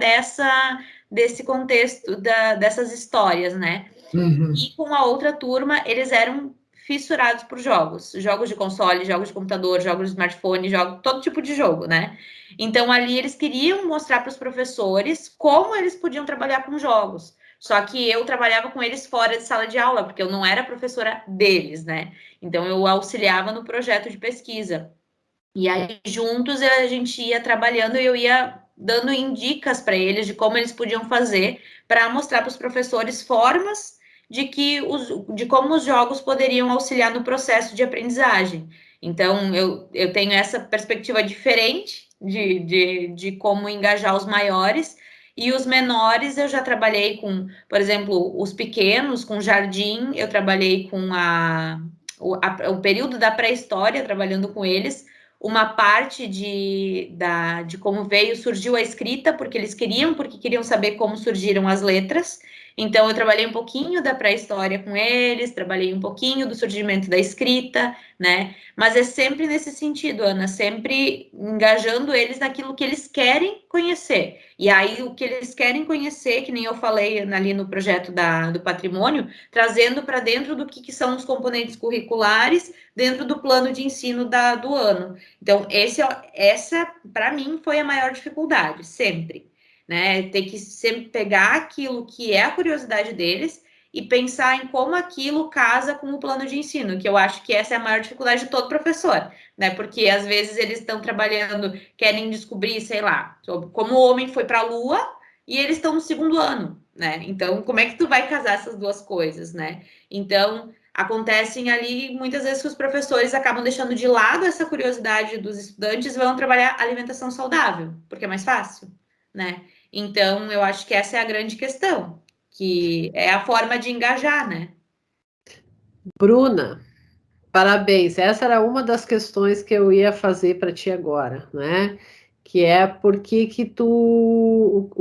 S2: desse contexto, dessas histórias, né? E com a outra turma, eles eram fissurados por jogos de console, jogos de computador, jogos de smartphone, todo tipo de jogo, né? Então, ali eles queriam mostrar para os professores como eles podiam trabalhar com jogos. Só que eu trabalhava com eles fora de sala de aula, porque eu não era professora deles, né? Então, eu auxiliava no projeto de pesquisa. E aí, juntos, a gente ia trabalhando e eu ia dando dicas para eles de como eles podiam fazer para mostrar para os professores formas de como os jogos poderiam auxiliar no processo de aprendizagem. Então, eu tenho essa perspectiva diferente de como engajar os maiores, e os menores eu já trabalhei com, por exemplo, os pequenos, com jardim, eu trabalhei com o período da pré-história, trabalhando com eles, uma parte de como surgiu a escrita, porque queriam saber como surgiram as letras. Então, eu trabalhei um pouquinho da pré-história com eles, trabalhei um pouquinho do surgimento da escrita, né? Mas é sempre nesse sentido, Ana, sempre engajando eles naquilo que eles querem conhecer. E aí, o que eles querem conhecer, que nem eu falei ali no projeto do patrimônio, trazendo para dentro do que são os componentes curriculares dentro do plano de ensino do ano. Então, essa, para mim, foi a maior dificuldade, sempre. Né? Ter que sempre pegar aquilo que é a curiosidade deles e pensar em como aquilo casa com o plano de ensino, que eu acho que essa é a maior dificuldade de todo professor, né? Porque às vezes eles estão trabalhando, querem descobrir, sei lá, sobre como o homem foi para a Lua e eles estão no 2º ano, né? Então, como é que tu vai casar essas duas coisas, né? Então, acontecem ali muitas vezes que os professores acabam deixando de lado essa curiosidade dos estudantes e vão trabalhar alimentação saudável, porque é mais fácil, né? Então, eu acho que essa é a grande questão, que é a forma de engajar, né?
S1: Bruna, parabéns. Essa era uma das questões que eu ia fazer para ti agora, né? Que é o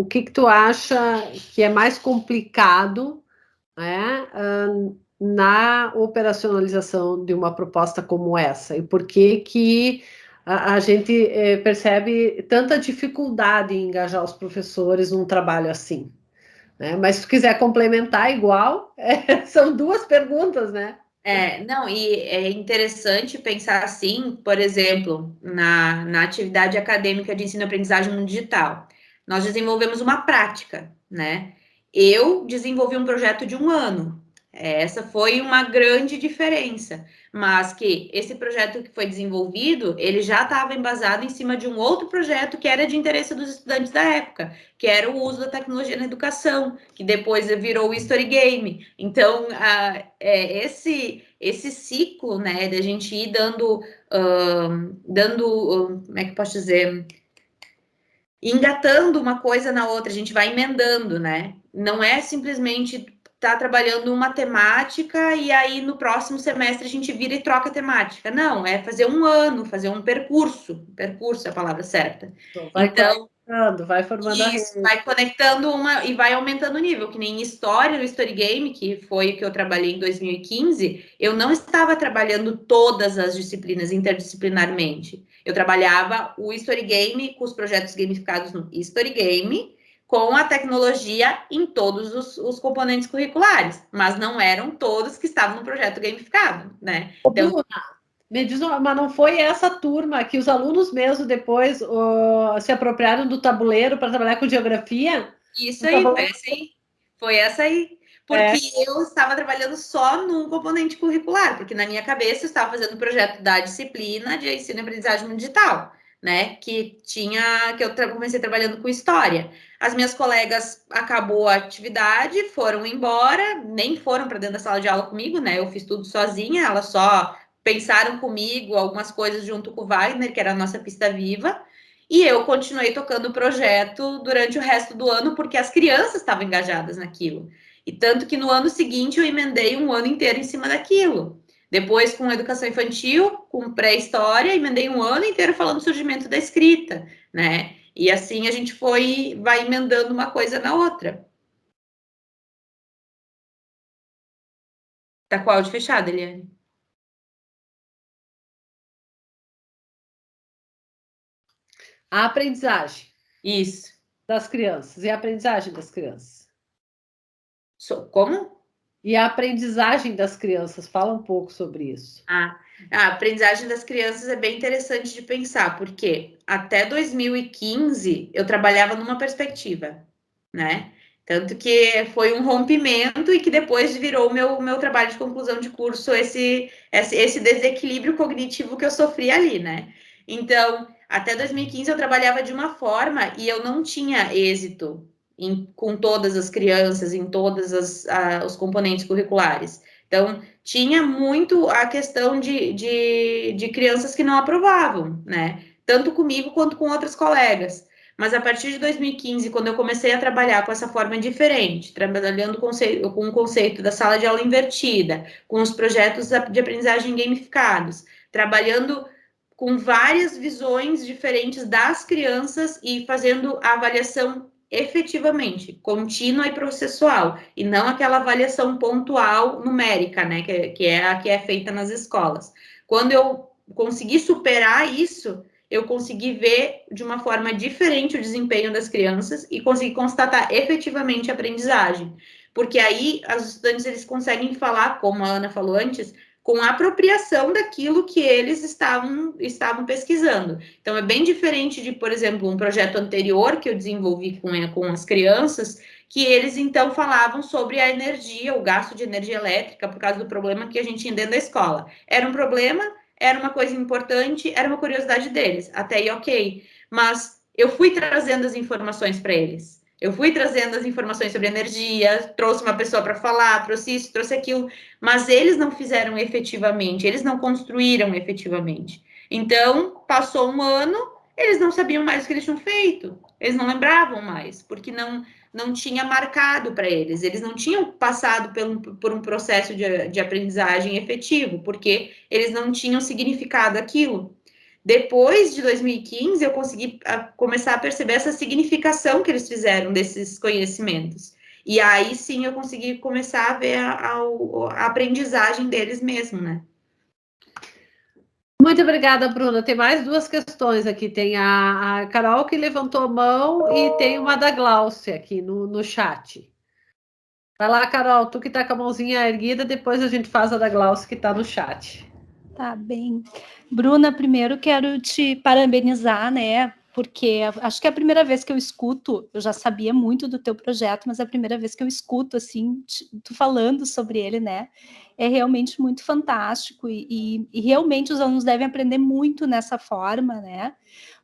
S1: que tu acha que é mais complicado, né, na operacionalização de uma proposta como essa, e por que a gente percebe tanta dificuldade em engajar os professores num trabalho assim, né? Mas se tu quiser complementar igual, são 2 perguntas, né?
S2: Não, e é interessante pensar assim, por exemplo, na atividade acadêmica de ensino-aprendizagem no digital. Nós desenvolvemos uma prática, né? Eu desenvolvi um projeto de 1 ano. Essa foi uma grande diferença, mas que esse projeto que foi desenvolvido, ele já estava embasado em cima de um outro projeto que era de interesse dos estudantes da época, que era o uso da tecnologia na educação, que depois virou o History Game. Então, esse ciclo, né, de a gente ir dando, como é que eu posso dizer, engatando uma coisa na outra, a gente vai emendando, né? Não é simplesmente estar trabalhando uma temática e aí no próximo semestre a gente vira e troca a temática. Não, é fazer 1 ano, fazer um percurso. Percurso é a palavra certa. Então,
S1: vai formando a
S2: rede. Vai conectando e vai aumentando o nível, que nem história no Story Game, que foi o que eu trabalhei em 2015, eu não estava trabalhando todas as disciplinas interdisciplinarmente. Eu trabalhava o Story Game com os projetos gamificados no Story Game, com a tecnologia em todos os componentes curriculares, mas não eram todos que estavam no projeto gamificado, né?
S1: Então, Bruna, me diz, mas não foi essa turma que os alunos mesmo depois se apropriaram do tabuleiro para trabalhar com geografia?
S2: Isso aí, foi essa aí. Porque eu estava trabalhando só num componente curricular, porque na minha cabeça eu estava fazendo o projeto da disciplina de ensino e aprendizagem digital, né? Que eu comecei trabalhando com história. As minhas colegas acabou a atividade, foram embora, nem foram para dentro da sala de aula comigo, né? Eu fiz tudo sozinha, elas só pensaram comigo algumas coisas junto com o Wagner, que era a nossa pista viva. E eu continuei tocando o projeto durante o resto do ano, porque as crianças estavam engajadas naquilo. E tanto que no ano seguinte eu emendei um ano inteiro em cima daquilo. Depois, com educação infantil, com pré-história, emendei um ano inteiro falando do surgimento da escrita, né? E assim a gente vai emendando uma coisa na outra. Tá com o áudio fechado, Eliane?
S1: A aprendizagem.
S2: Isso.
S1: Das crianças. E a aprendizagem das crianças.
S2: Como?
S1: E a aprendizagem das crianças. Fala um pouco sobre isso.
S2: A aprendizagem das crianças é bem interessante de pensar, porque até 2015 eu trabalhava numa perspectiva, né? Tanto que foi um rompimento e que depois virou meu trabalho de conclusão de curso, esse desequilíbrio cognitivo que eu sofri ali, né? Então, até 2015 eu trabalhava de uma forma e eu não tinha êxito com todas as crianças, em todos os componentes curriculares. Então, tinha muito a questão de crianças que não aprovavam, né? Tanto comigo quanto com outras colegas. Mas a partir de 2015, quando eu comecei a trabalhar com essa forma diferente, trabalhando com o conceito da sala de aula invertida, com os projetos de aprendizagem gamificados, trabalhando com várias visões diferentes das crianças e fazendo a avaliação efetivamente, contínua e processual, e não aquela avaliação pontual numérica, né, que é a que é feita nas escolas. Quando eu consegui superar isso, eu consegui ver de uma forma diferente o desempenho das crianças e consegui constatar efetivamente a aprendizagem. Porque aí os estudantes eles conseguem falar, como a Ana falou antes, com a apropriação daquilo que eles estavam pesquisando. Então, é bem diferente de, por exemplo, um projeto anterior que eu desenvolvi com as crianças, que eles, então, falavam sobre a energia, o gasto de energia elétrica, por causa do problema que a gente tinha dentro da escola. Era um problema, era uma coisa importante, era uma curiosidade deles, até aí ok. Mas eu fui trazendo as informações para eles. Eu fui trazendo as informações sobre energia, trouxe uma pessoa para falar, trouxe isso, trouxe aquilo, mas eles não fizeram efetivamente, eles não construíram efetivamente. Então, passou um ano, eles não sabiam mais o que eles tinham feito, eles não lembravam mais, porque não tinha marcado para eles não tinham passado por um processo de aprendizagem efetivo, porque eles não tinham significado aquilo. Depois de 2015, eu consegui começar a perceber essa significação que eles fizeram desses conhecimentos. E aí, sim, eu consegui começar a ver a aprendizagem deles mesmo, né?
S1: Muito obrigada, Bruna. Tem mais duas questões aqui. Tem a Carol que levantou a mão e tem uma da Gláucia aqui no chat. Vai lá, Carol, tu que tá com a mãozinha erguida, depois a gente faz a da Gláucia que está no chat.
S6: Tá bem. Bruna, primeiro quero te parabenizar, né? Porque acho que é a primeira vez que eu escuto, eu já sabia muito do teu projeto, mas é a primeira vez que eu escuto, assim, tu falando sobre ele, né? É realmente muito fantástico e realmente os alunos devem aprender muito nessa forma, né?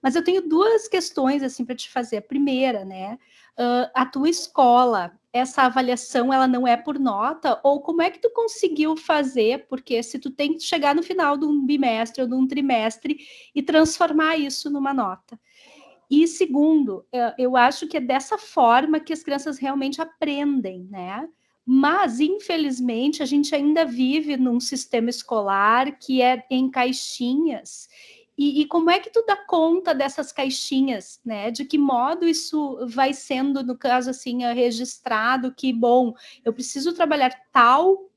S6: Mas eu tenho duas questões, assim, para te fazer. A primeira, né? A tua escola, essa avaliação, ela não é por nota? Ou como é que tu conseguiu fazer? Porque se tu tem que chegar no final de um bimestre ou de um trimestre e transformar isso numa nota. E segundo, eu acho que é dessa forma que as crianças realmente aprendem, né? Mas, infelizmente, a gente ainda vive num sistema escolar que é em caixinhas. E como é que tu dá conta dessas caixinhas, né? De que modo isso vai sendo, no caso, assim, registrado que, bom, eu preciso trabalhar tal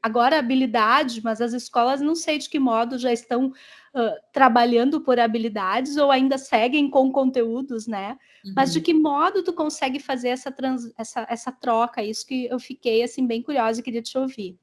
S6: agora habilidade, mas as escolas não sei de que modo já estão trabalhando por habilidades ou ainda seguem com conteúdos, né? Mas de que modo tu consegue fazer essa troca? Isso que eu fiquei assim bem curiosa e queria te ouvir.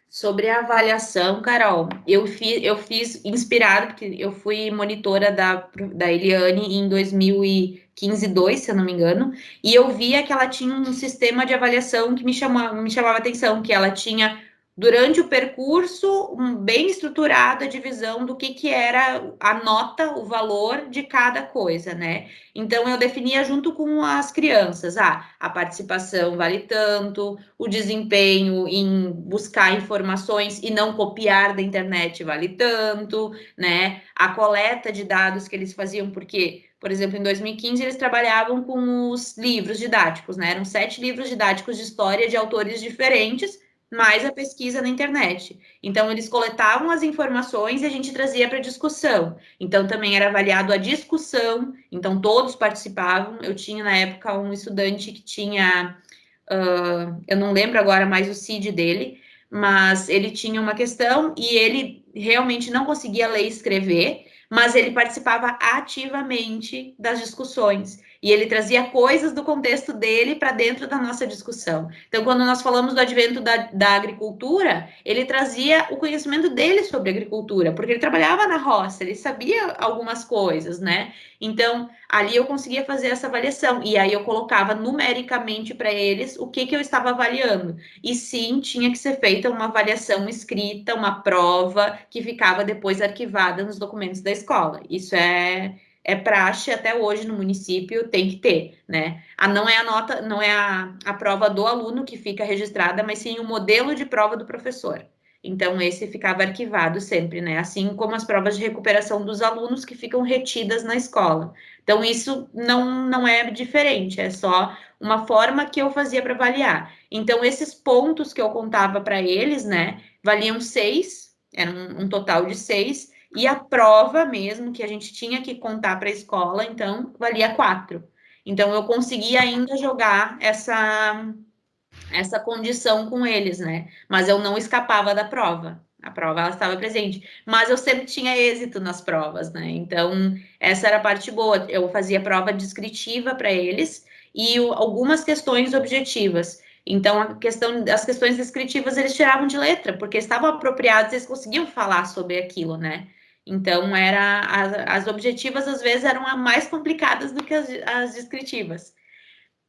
S2: Sobre a avaliação, Carol, eu fiz inspirado, porque eu fui monitora da Eliane em 2015-2, se eu não me engano, e eu via que ela tinha um sistema de avaliação que me chamava a atenção, que ela tinha, durante o percurso, bem estruturada a divisão do que era a nota, o valor de cada coisa, né? Então, eu definia junto com as crianças, a participação vale tanto, o desempenho em buscar informações e não copiar da internet vale tanto, né? A coleta de dados que eles faziam, porque, por exemplo, em 2015 eles trabalhavam com os livros didáticos, né? Eram 7 livros didáticos de história de autores diferentes, mais a pesquisa na internet. Então, eles coletavam as informações e a gente trazia para discussão. Então, também era avaliado a discussão, então todos participavam. Eu tinha, na época, um estudante que tinha, eu não lembro agora mais o CID dele, mas ele tinha uma questão e ele realmente não conseguia ler e escrever, mas ele participava ativamente das discussões. E ele trazia coisas do contexto dele para dentro da nossa discussão. Então, quando nós falamos do advento da agricultura, ele trazia o conhecimento dele sobre agricultura, porque ele trabalhava na roça, ele sabia algumas coisas, né? Então, ali eu conseguia fazer essa avaliação. E aí eu colocava numericamente para eles o que eu estava avaliando. E sim, tinha que ser feita uma avaliação escrita, uma prova, que ficava depois arquivada nos documentos da escola. Isso é praxe até hoje no município, tem que ter, né? Não é a nota, não é a prova do aluno que fica registrada, mas sim o modelo de prova do professor. Então, esse ficava arquivado sempre, né? Assim como as provas de recuperação dos alunos que ficam retidas na escola. Então, isso não é diferente, é só uma forma que eu fazia para avaliar. Então, esses pontos que eu contava para eles, né, valiam 6, era um total de 6, e a prova mesmo, que a gente tinha que contar para a escola, então, valia 4. Então, eu conseguia ainda jogar essa condição com eles, né? Mas eu não escapava da prova. A prova, ela estava presente. Mas eu sempre tinha êxito nas provas, né? Então, essa era a parte boa. Eu fazia prova descritiva para eles e algumas questões objetivas. Então, as questões descritivas eles tiravam de letra, porque estavam apropriados, eles conseguiam falar sobre aquilo, né? Então, as objetivas, às vezes, eram as mais complicadas do que as descritivas.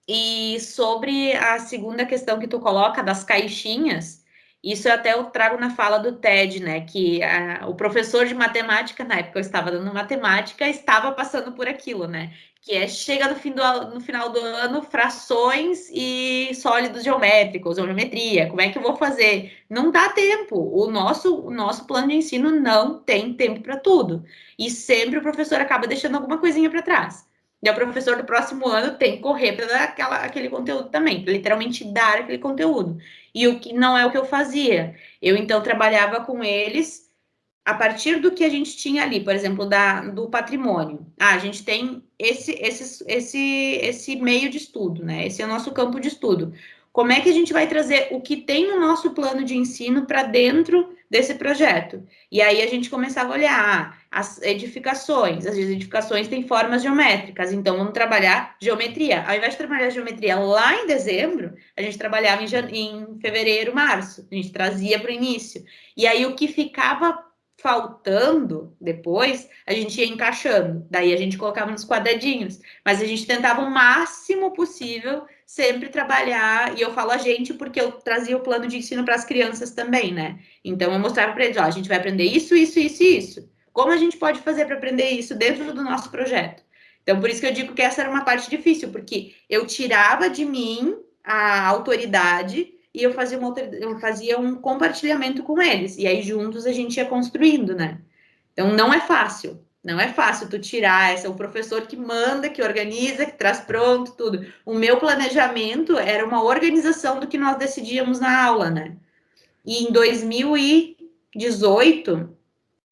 S2: E sobre a segunda questão que tu coloca, das caixinhas, isso até eu trago na fala do TED, né? Que o professor de matemática, na época eu estava dando matemática, estava passando por aquilo, né? Que chega no final do ano, frações e sólidos geométricos, ou geometria, como é que eu vou fazer? Não dá tempo, o nosso plano de ensino não tem tempo para tudo. E sempre o professor acaba deixando alguma coisinha para trás. E o professor do próximo ano tem que correr para dar aquele conteúdo também, para literalmente dar aquele conteúdo. E o que não é o que eu fazia. Eu, então, trabalhava com eles a partir do que a gente tinha ali, por exemplo, do patrimônio. A gente tem esse meio de estudo, né? Esse é o nosso campo de estudo. Como é que a gente vai trazer o que tem no nosso plano de ensino para dentro desse projeto? E aí a gente começava a olhar as edificações. As edificações têm formas geométricas, então vamos trabalhar geometria. Ao invés de trabalhar geometria lá em dezembro, a gente trabalhava em fevereiro, março. A gente trazia para o início. E aí o que ficava faltando depois, a gente ia encaixando. Daí a gente colocava nos quadradinhos. Mas a gente tentava o máximo possível sempre trabalhar, e eu falo a gente porque eu trazia o plano de ensino para as crianças também, né? Então eu mostrava para eles, a gente vai aprender isso, isso, isso e isso. Como a gente pode fazer para aprender isso dentro do nosso projeto? Então, por isso que eu digo que essa era uma parte difícil, porque eu tirava de mim a autoridade e eu fazia um compartilhamento com eles. E aí, juntos, a gente ia construindo, né? Então, não é fácil. Não é fácil tu tirar o professor que manda, que organiza, que traz pronto, tudo. O meu planejamento era uma organização do que nós decidíamos na aula, né? E em 2018,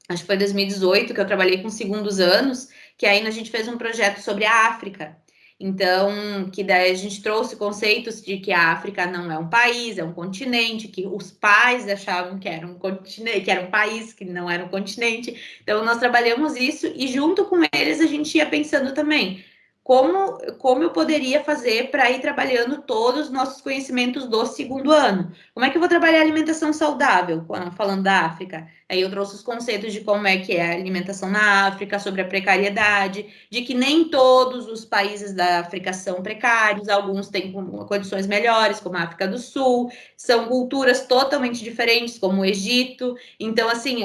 S2: acho que foi 2018 que eu trabalhei com segundos anos, que aí a gente fez um projeto sobre a África. Então, que daí a gente trouxe conceitos de que a África não é um país, é um continente, que os pais achavam que era um continente, que era um país, que não era um continente. Então, nós trabalhamos isso e junto com eles a gente ia pensando também como eu poderia fazer para ir trabalhando todos os nossos conhecimentos do segundo ano. Como é que eu vou trabalhar alimentação saudável, falando da África? Aí eu trouxe os conceitos de como é que é a alimentação na África, sobre a precariedade, de que nem todos os países da África são precários, alguns têm condições melhores, como a África do Sul, são culturas totalmente diferentes, como o Egito. Então, assim,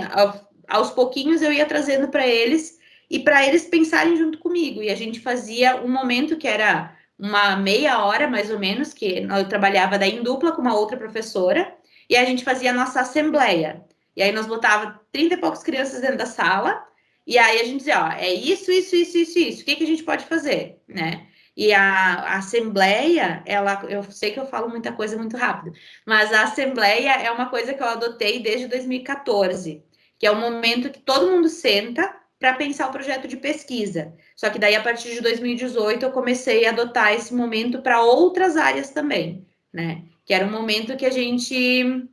S2: aos pouquinhos eu ia trazendo para eles e para eles pensarem junto comigo. E a gente fazia um momento que era uma meia hora, mais ou menos, que eu trabalhava daí em dupla com uma outra professora, e a gente fazia a nossa assembleia. E aí nós botava 30 e poucas crianças dentro da sala, e aí a gente dizia, ó, é isso, o que a gente pode fazer, né? E a assembleia, eu sei que eu falo muita coisa muito rápido, mas a assembleia é uma coisa que eu adotei desde 2014, que é o momento que todo mundo senta para pensar o projeto de pesquisa. Só que daí, a partir de 2018, eu comecei a adotar esse momento para outras áreas também, né? Que era um momento que a gente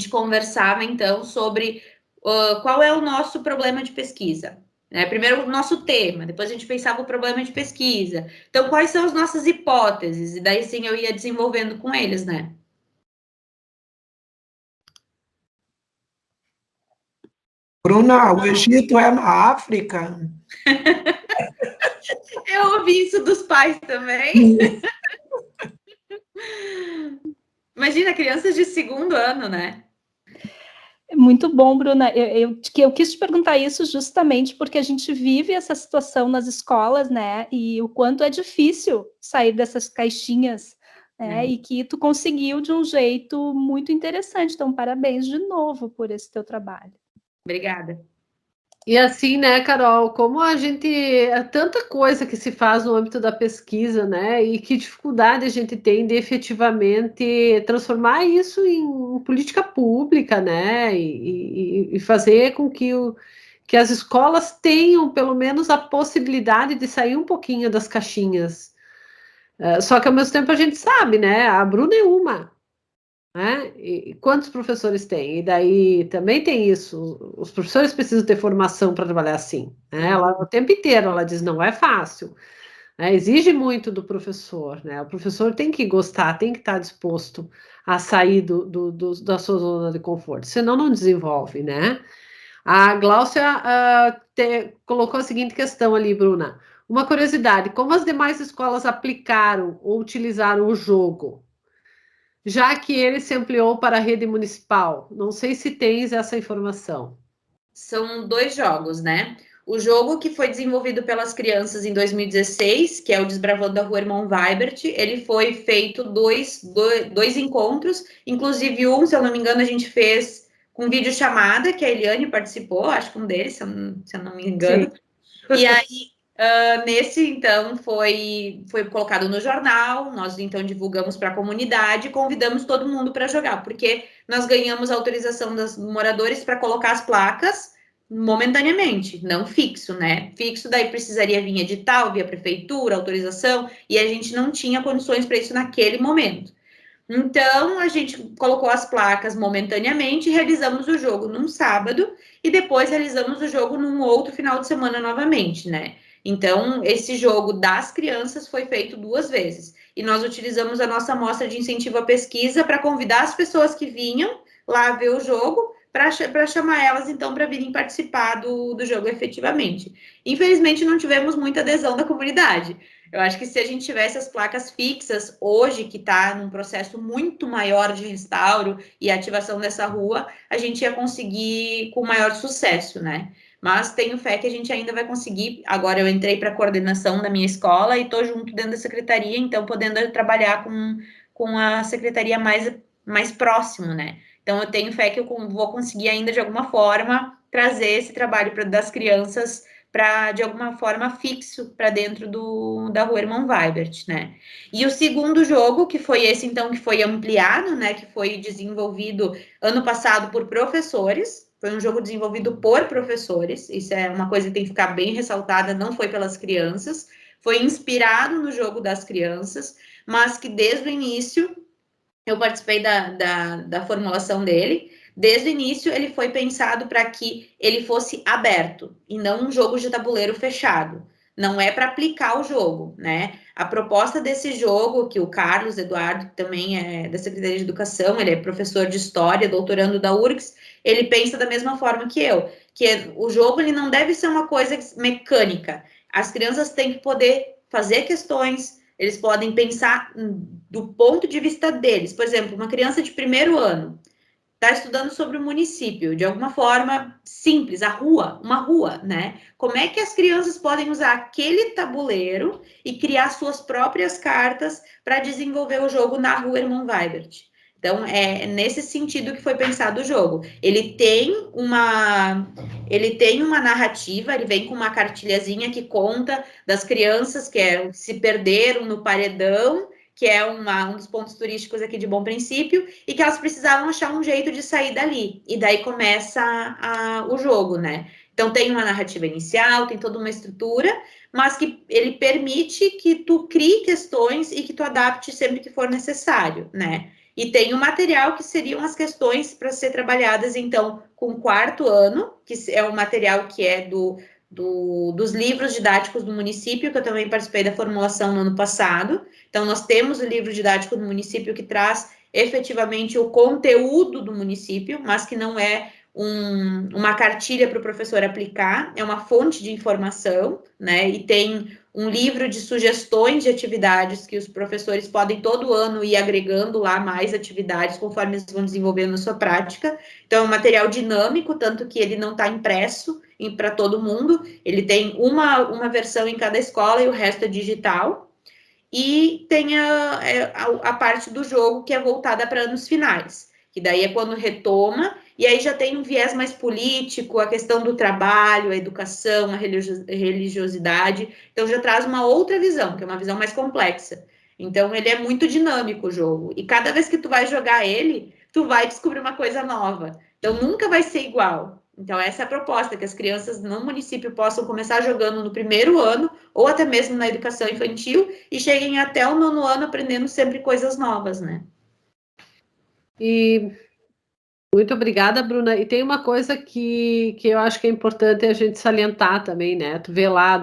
S2: conversava, então, sobre qual é o nosso problema de pesquisa. Né? Primeiro, o nosso tema, depois a gente pensava o problema de pesquisa. Então, quais são as nossas hipóteses? E daí, sim, eu ia desenvolvendo com eles, né?
S5: Bruna, o Egito é na África?
S2: Eu ouvi isso dos pais também. Imagina, crianças de segundo ano, né?
S6: Muito bom, Bruna. Eu quis te perguntar isso justamente porque a gente vive essa situação nas escolas, né? E o quanto é difícil sair dessas caixinhas, né? E que tu conseguiu de um jeito muito interessante. Então, parabéns de novo por esse teu trabalho.
S2: Obrigada.
S1: E assim, né, Carol, como a gente é tanta coisa que se faz no âmbito da pesquisa, né, e que dificuldade a gente tem de efetivamente transformar isso em política pública, né, e fazer com que as escolas tenham pelo menos a possibilidade de sair um pouquinho das caixinhas. Só que ao mesmo tempo a gente sabe, né, a Bruna é uma. Né? E quantos professores tem? E daí também tem isso. Os professores precisam ter formação para trabalhar assim. Né? Ela, o tempo inteiro ela diz não é fácil. Né? Exige muito do professor. Né? O professor tem que gostar, tem que estar disposto a sair da sua zona de conforto, senão não desenvolve. Né? A Gláucia colocou a seguinte questão ali, Bruna. Uma curiosidade: como as demais escolas aplicaram ou utilizaram o jogo? Já que ele se ampliou para a rede municipal. Não sei se tens essa informação.
S2: São 2 jogos, né? O jogo que foi desenvolvido pelas crianças em 2016, que é o Desbravando a Rua Irmão Weibert, ele foi feito dois encontros, inclusive se eu não me engano, a gente fez com videochamada, que a Eliane participou, acho que um deles, se eu não me engano. Sim. E aí, nesse, então, foi colocado no jornal, nós, então, divulgamos para a comunidade, convidamos todo mundo para jogar, porque nós ganhamos a autorização dos moradores para colocar as placas momentaneamente, não fixo, né? Fixo, daí precisaria vir edital, via prefeitura, autorização, e a gente não tinha condições para isso naquele momento. Então, a gente colocou as placas momentaneamente, realizamos o jogo num sábado, e depois realizamos o jogo num outro final de semana novamente, né? Então, esse jogo das crianças foi feito 2 vezes. E nós utilizamos a nossa amostra de incentivo à pesquisa para convidar as pessoas que vinham lá ver o jogo, para chamar elas, então, para virem participar do jogo efetivamente. Infelizmente, não tivemos muita adesão da comunidade. Eu acho que se a gente tivesse as placas fixas, hoje, que está num processo muito maior de restauro e ativação dessa rua, a gente ia conseguir com maior sucesso, né? Mas tenho fé que a gente ainda vai conseguir. Agora eu entrei para a coordenação da minha escola e estou junto dentro da secretaria, então podendo trabalhar com a secretaria mais próximo, né? Então eu tenho fé que eu vou conseguir ainda, de alguma forma, trazer esse trabalho das crianças para, de alguma forma, fixo para dentro da Rua Irmão Weibert, né? E o segundo jogo, que foi esse, então, que foi ampliado, né? Que foi desenvolvido ano passado por professores. Foi um jogo desenvolvido por professores, isso é uma coisa que tem que ficar bem ressaltada, não foi pelas crianças, foi inspirado no jogo das crianças, mas que desde o início eu participei da formulação dele. Desde o início, ele foi pensado para que ele fosse aberto e não um jogo de tabuleiro fechado. Não é para aplicar o jogo, né? A proposta desse jogo, que o Carlos Eduardo, que também é da Secretaria de Educação, ele é professor de História, doutorando da URGS, ele pensa da mesma forma que eu, que o jogo ele não deve ser uma coisa mecânica. As crianças têm que poder fazer questões, eles podem pensar do ponto de vista deles. Por exemplo, uma criança de 1º ano está estudando sobre o município, de alguma forma simples, uma rua, né? Como é que as crianças podem usar aquele tabuleiro e criar suas próprias cartas para desenvolver o jogo na rua Irmão Weibert? Então, é nesse sentido que foi pensado o jogo. Ele tem uma narrativa, ele vem com uma cartilhazinha que conta das crianças que se perderam no paredão, que é um dos pontos turísticos aqui de Bom Princípio, e que elas precisavam achar um jeito de sair dali. E daí começa o jogo, né? Então, tem uma narrativa inicial, tem toda uma estrutura, mas que ele permite que tu crie questões e que tu adapte sempre que for necessário, né? E tem o material que seriam as questões para ser trabalhadas, então, com o 4º ano, que é o material que é dos livros didáticos do município, que eu também participei da formulação no ano passado. Então, nós temos o livro didático do município que traz efetivamente o conteúdo do município, mas que não é uma cartilha para o professor aplicar, é uma fonte de informação, né? E tem um livro de sugestões de atividades que os professores podem todo ano ir agregando lá mais atividades conforme eles vão desenvolvendo a sua prática. Então, é um material dinâmico, tanto que ele não está impresso para todo mundo, ele tem uma versão em cada escola e o resto é digital. E tem a parte do jogo que é voltada para anos finais, que daí é quando retoma, e aí já tem um viés mais político, a questão do trabalho, a educação, a religiosidade, então já traz uma outra visão, que é uma visão mais complexa. Então ele é muito dinâmico o jogo, e cada vez que tu vai jogar ele, tu vai descobrir uma coisa nova, então nunca vai ser igual. Então, essa é a proposta, que as crianças no município possam começar jogando no 1º ano, ou até mesmo na educação infantil, e cheguem até o 9º ano aprendendo sempre coisas novas, né?
S1: E muito obrigada, Bruna. E tem uma coisa que eu acho que é importante a gente salientar também, né? Tu vê lá,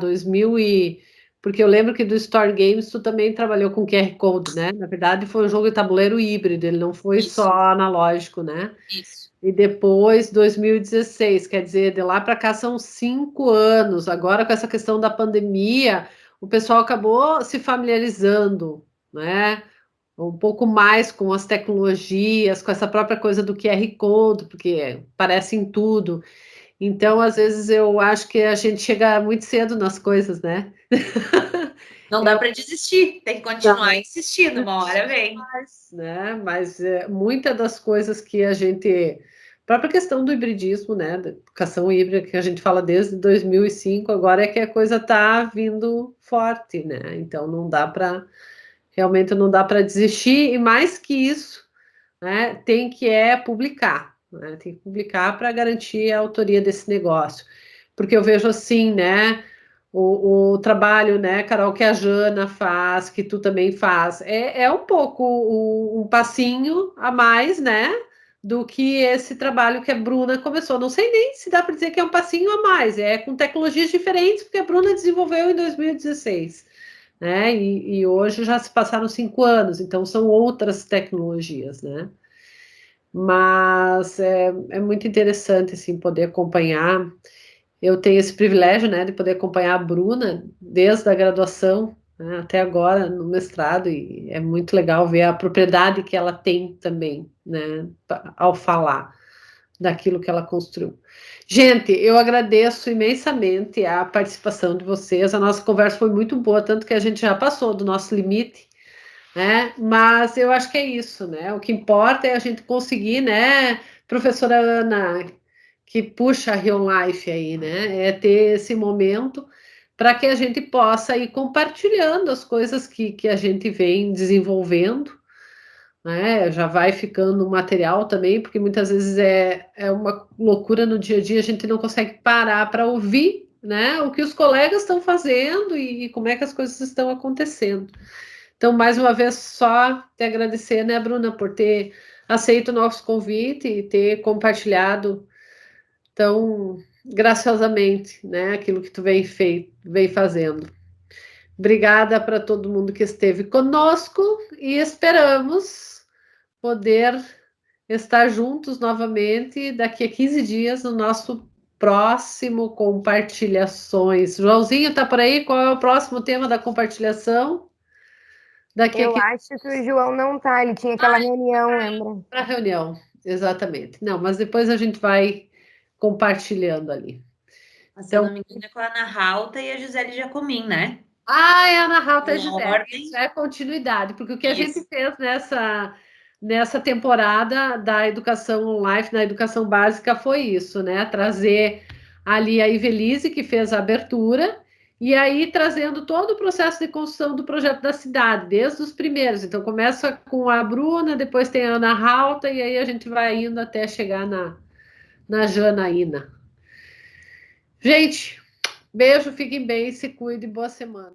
S1: porque eu lembro que do Story Games tu também trabalhou com QR Code, né? Na verdade, foi um jogo de tabuleiro híbrido, ele não foi só analógico, né?
S2: Isso.
S1: E depois, 2016, quer dizer, de lá para cá são 5 anos. Agora, com essa questão da pandemia, o pessoal acabou se familiarizando, né? Um pouco mais com as tecnologias, com essa própria coisa do QR Code, porque parece em tudo. Então, às vezes, eu acho que a gente chega muito cedo nas coisas, né?
S2: Não dá para desistir, tem que continuar insistindo, uma hora vem.
S1: Mas muitas das coisas que a gente... A própria questão do hibridismo, né? Da educação híbrida, que a gente fala desde 2005, agora é que a coisa está vindo forte, né? Então, realmente não dá para desistir, e mais que isso, né, tem que publicar, né? Tem que publicar para garantir a autoria desse negócio. Porque eu vejo assim, né? O trabalho, né, Carol, que a Jana faz, que tu também faz, é um pouco um passinho a mais, né, do que esse trabalho que a Bruna começou. Não sei nem se dá para dizer que é um passinho a mais, é com tecnologias diferentes, porque a Bruna desenvolveu em 2016, né, e hoje já se passaram 5 anos, então são outras tecnologias, né. Mas é muito interessante, assim, poder acompanhar. Eu tenho esse privilégio, né, de poder acompanhar a Bruna desde a graduação, né, até agora no mestrado, e é muito legal ver a propriedade que ela tem também, né, ao falar daquilo que ela construiu. Gente, eu agradeço imensamente a participação de vocês, a nossa conversa foi muito boa, tanto que a gente já passou do nosso limite, né, mas eu acho que é isso, né, o que importa é a gente conseguir, né, professora Ana, que puxa a Real Life aí, né? É ter esse momento para que a gente possa ir compartilhando as coisas que a gente vem desenvolvendo, né? Já vai ficando um material também, porque muitas vezes é uma loucura no dia a dia, a gente não consegue parar para ouvir né, o que os colegas estão fazendo e como é que as coisas estão acontecendo. Então, mais uma vez, só te agradecer, né, Bruna, por ter aceito o nosso convite e ter compartilhado tão graciosamente, né, aquilo que tu vem fazendo. Obrigada para todo mundo que esteve conosco e esperamos poder estar juntos novamente daqui a 15 dias no nosso próximo Compartilhações. Joãozinho, tá por aí? Qual é o próximo tema da compartilhação?
S3: Eu acho que o João não tá, ele tinha aquela reunião, lembra?
S1: Para reunião, exatamente. Não, mas depois a gente vai compartilhando ali.
S2: Se eu não me engano, é com a Ana Rauta e a Gisele Giacomin, né?
S1: É a Ana Rauta e a
S2: Na
S1: Gisele.
S2: ordem.
S1: Isso é continuidade, porque o que a
S2: Isso.
S1: gente fez nessa temporada da educação online, na educação básica, foi isso, né? Trazer ali a Ivelise, que fez a abertura, e aí trazendo todo o processo de construção do projeto da cidade, desde os primeiros. Então, começa com a Bruna, depois tem a Ana Rauta, e aí a gente vai indo até chegar na Janaína. Gente, beijo, fiquem bem, se cuidem, boa semana.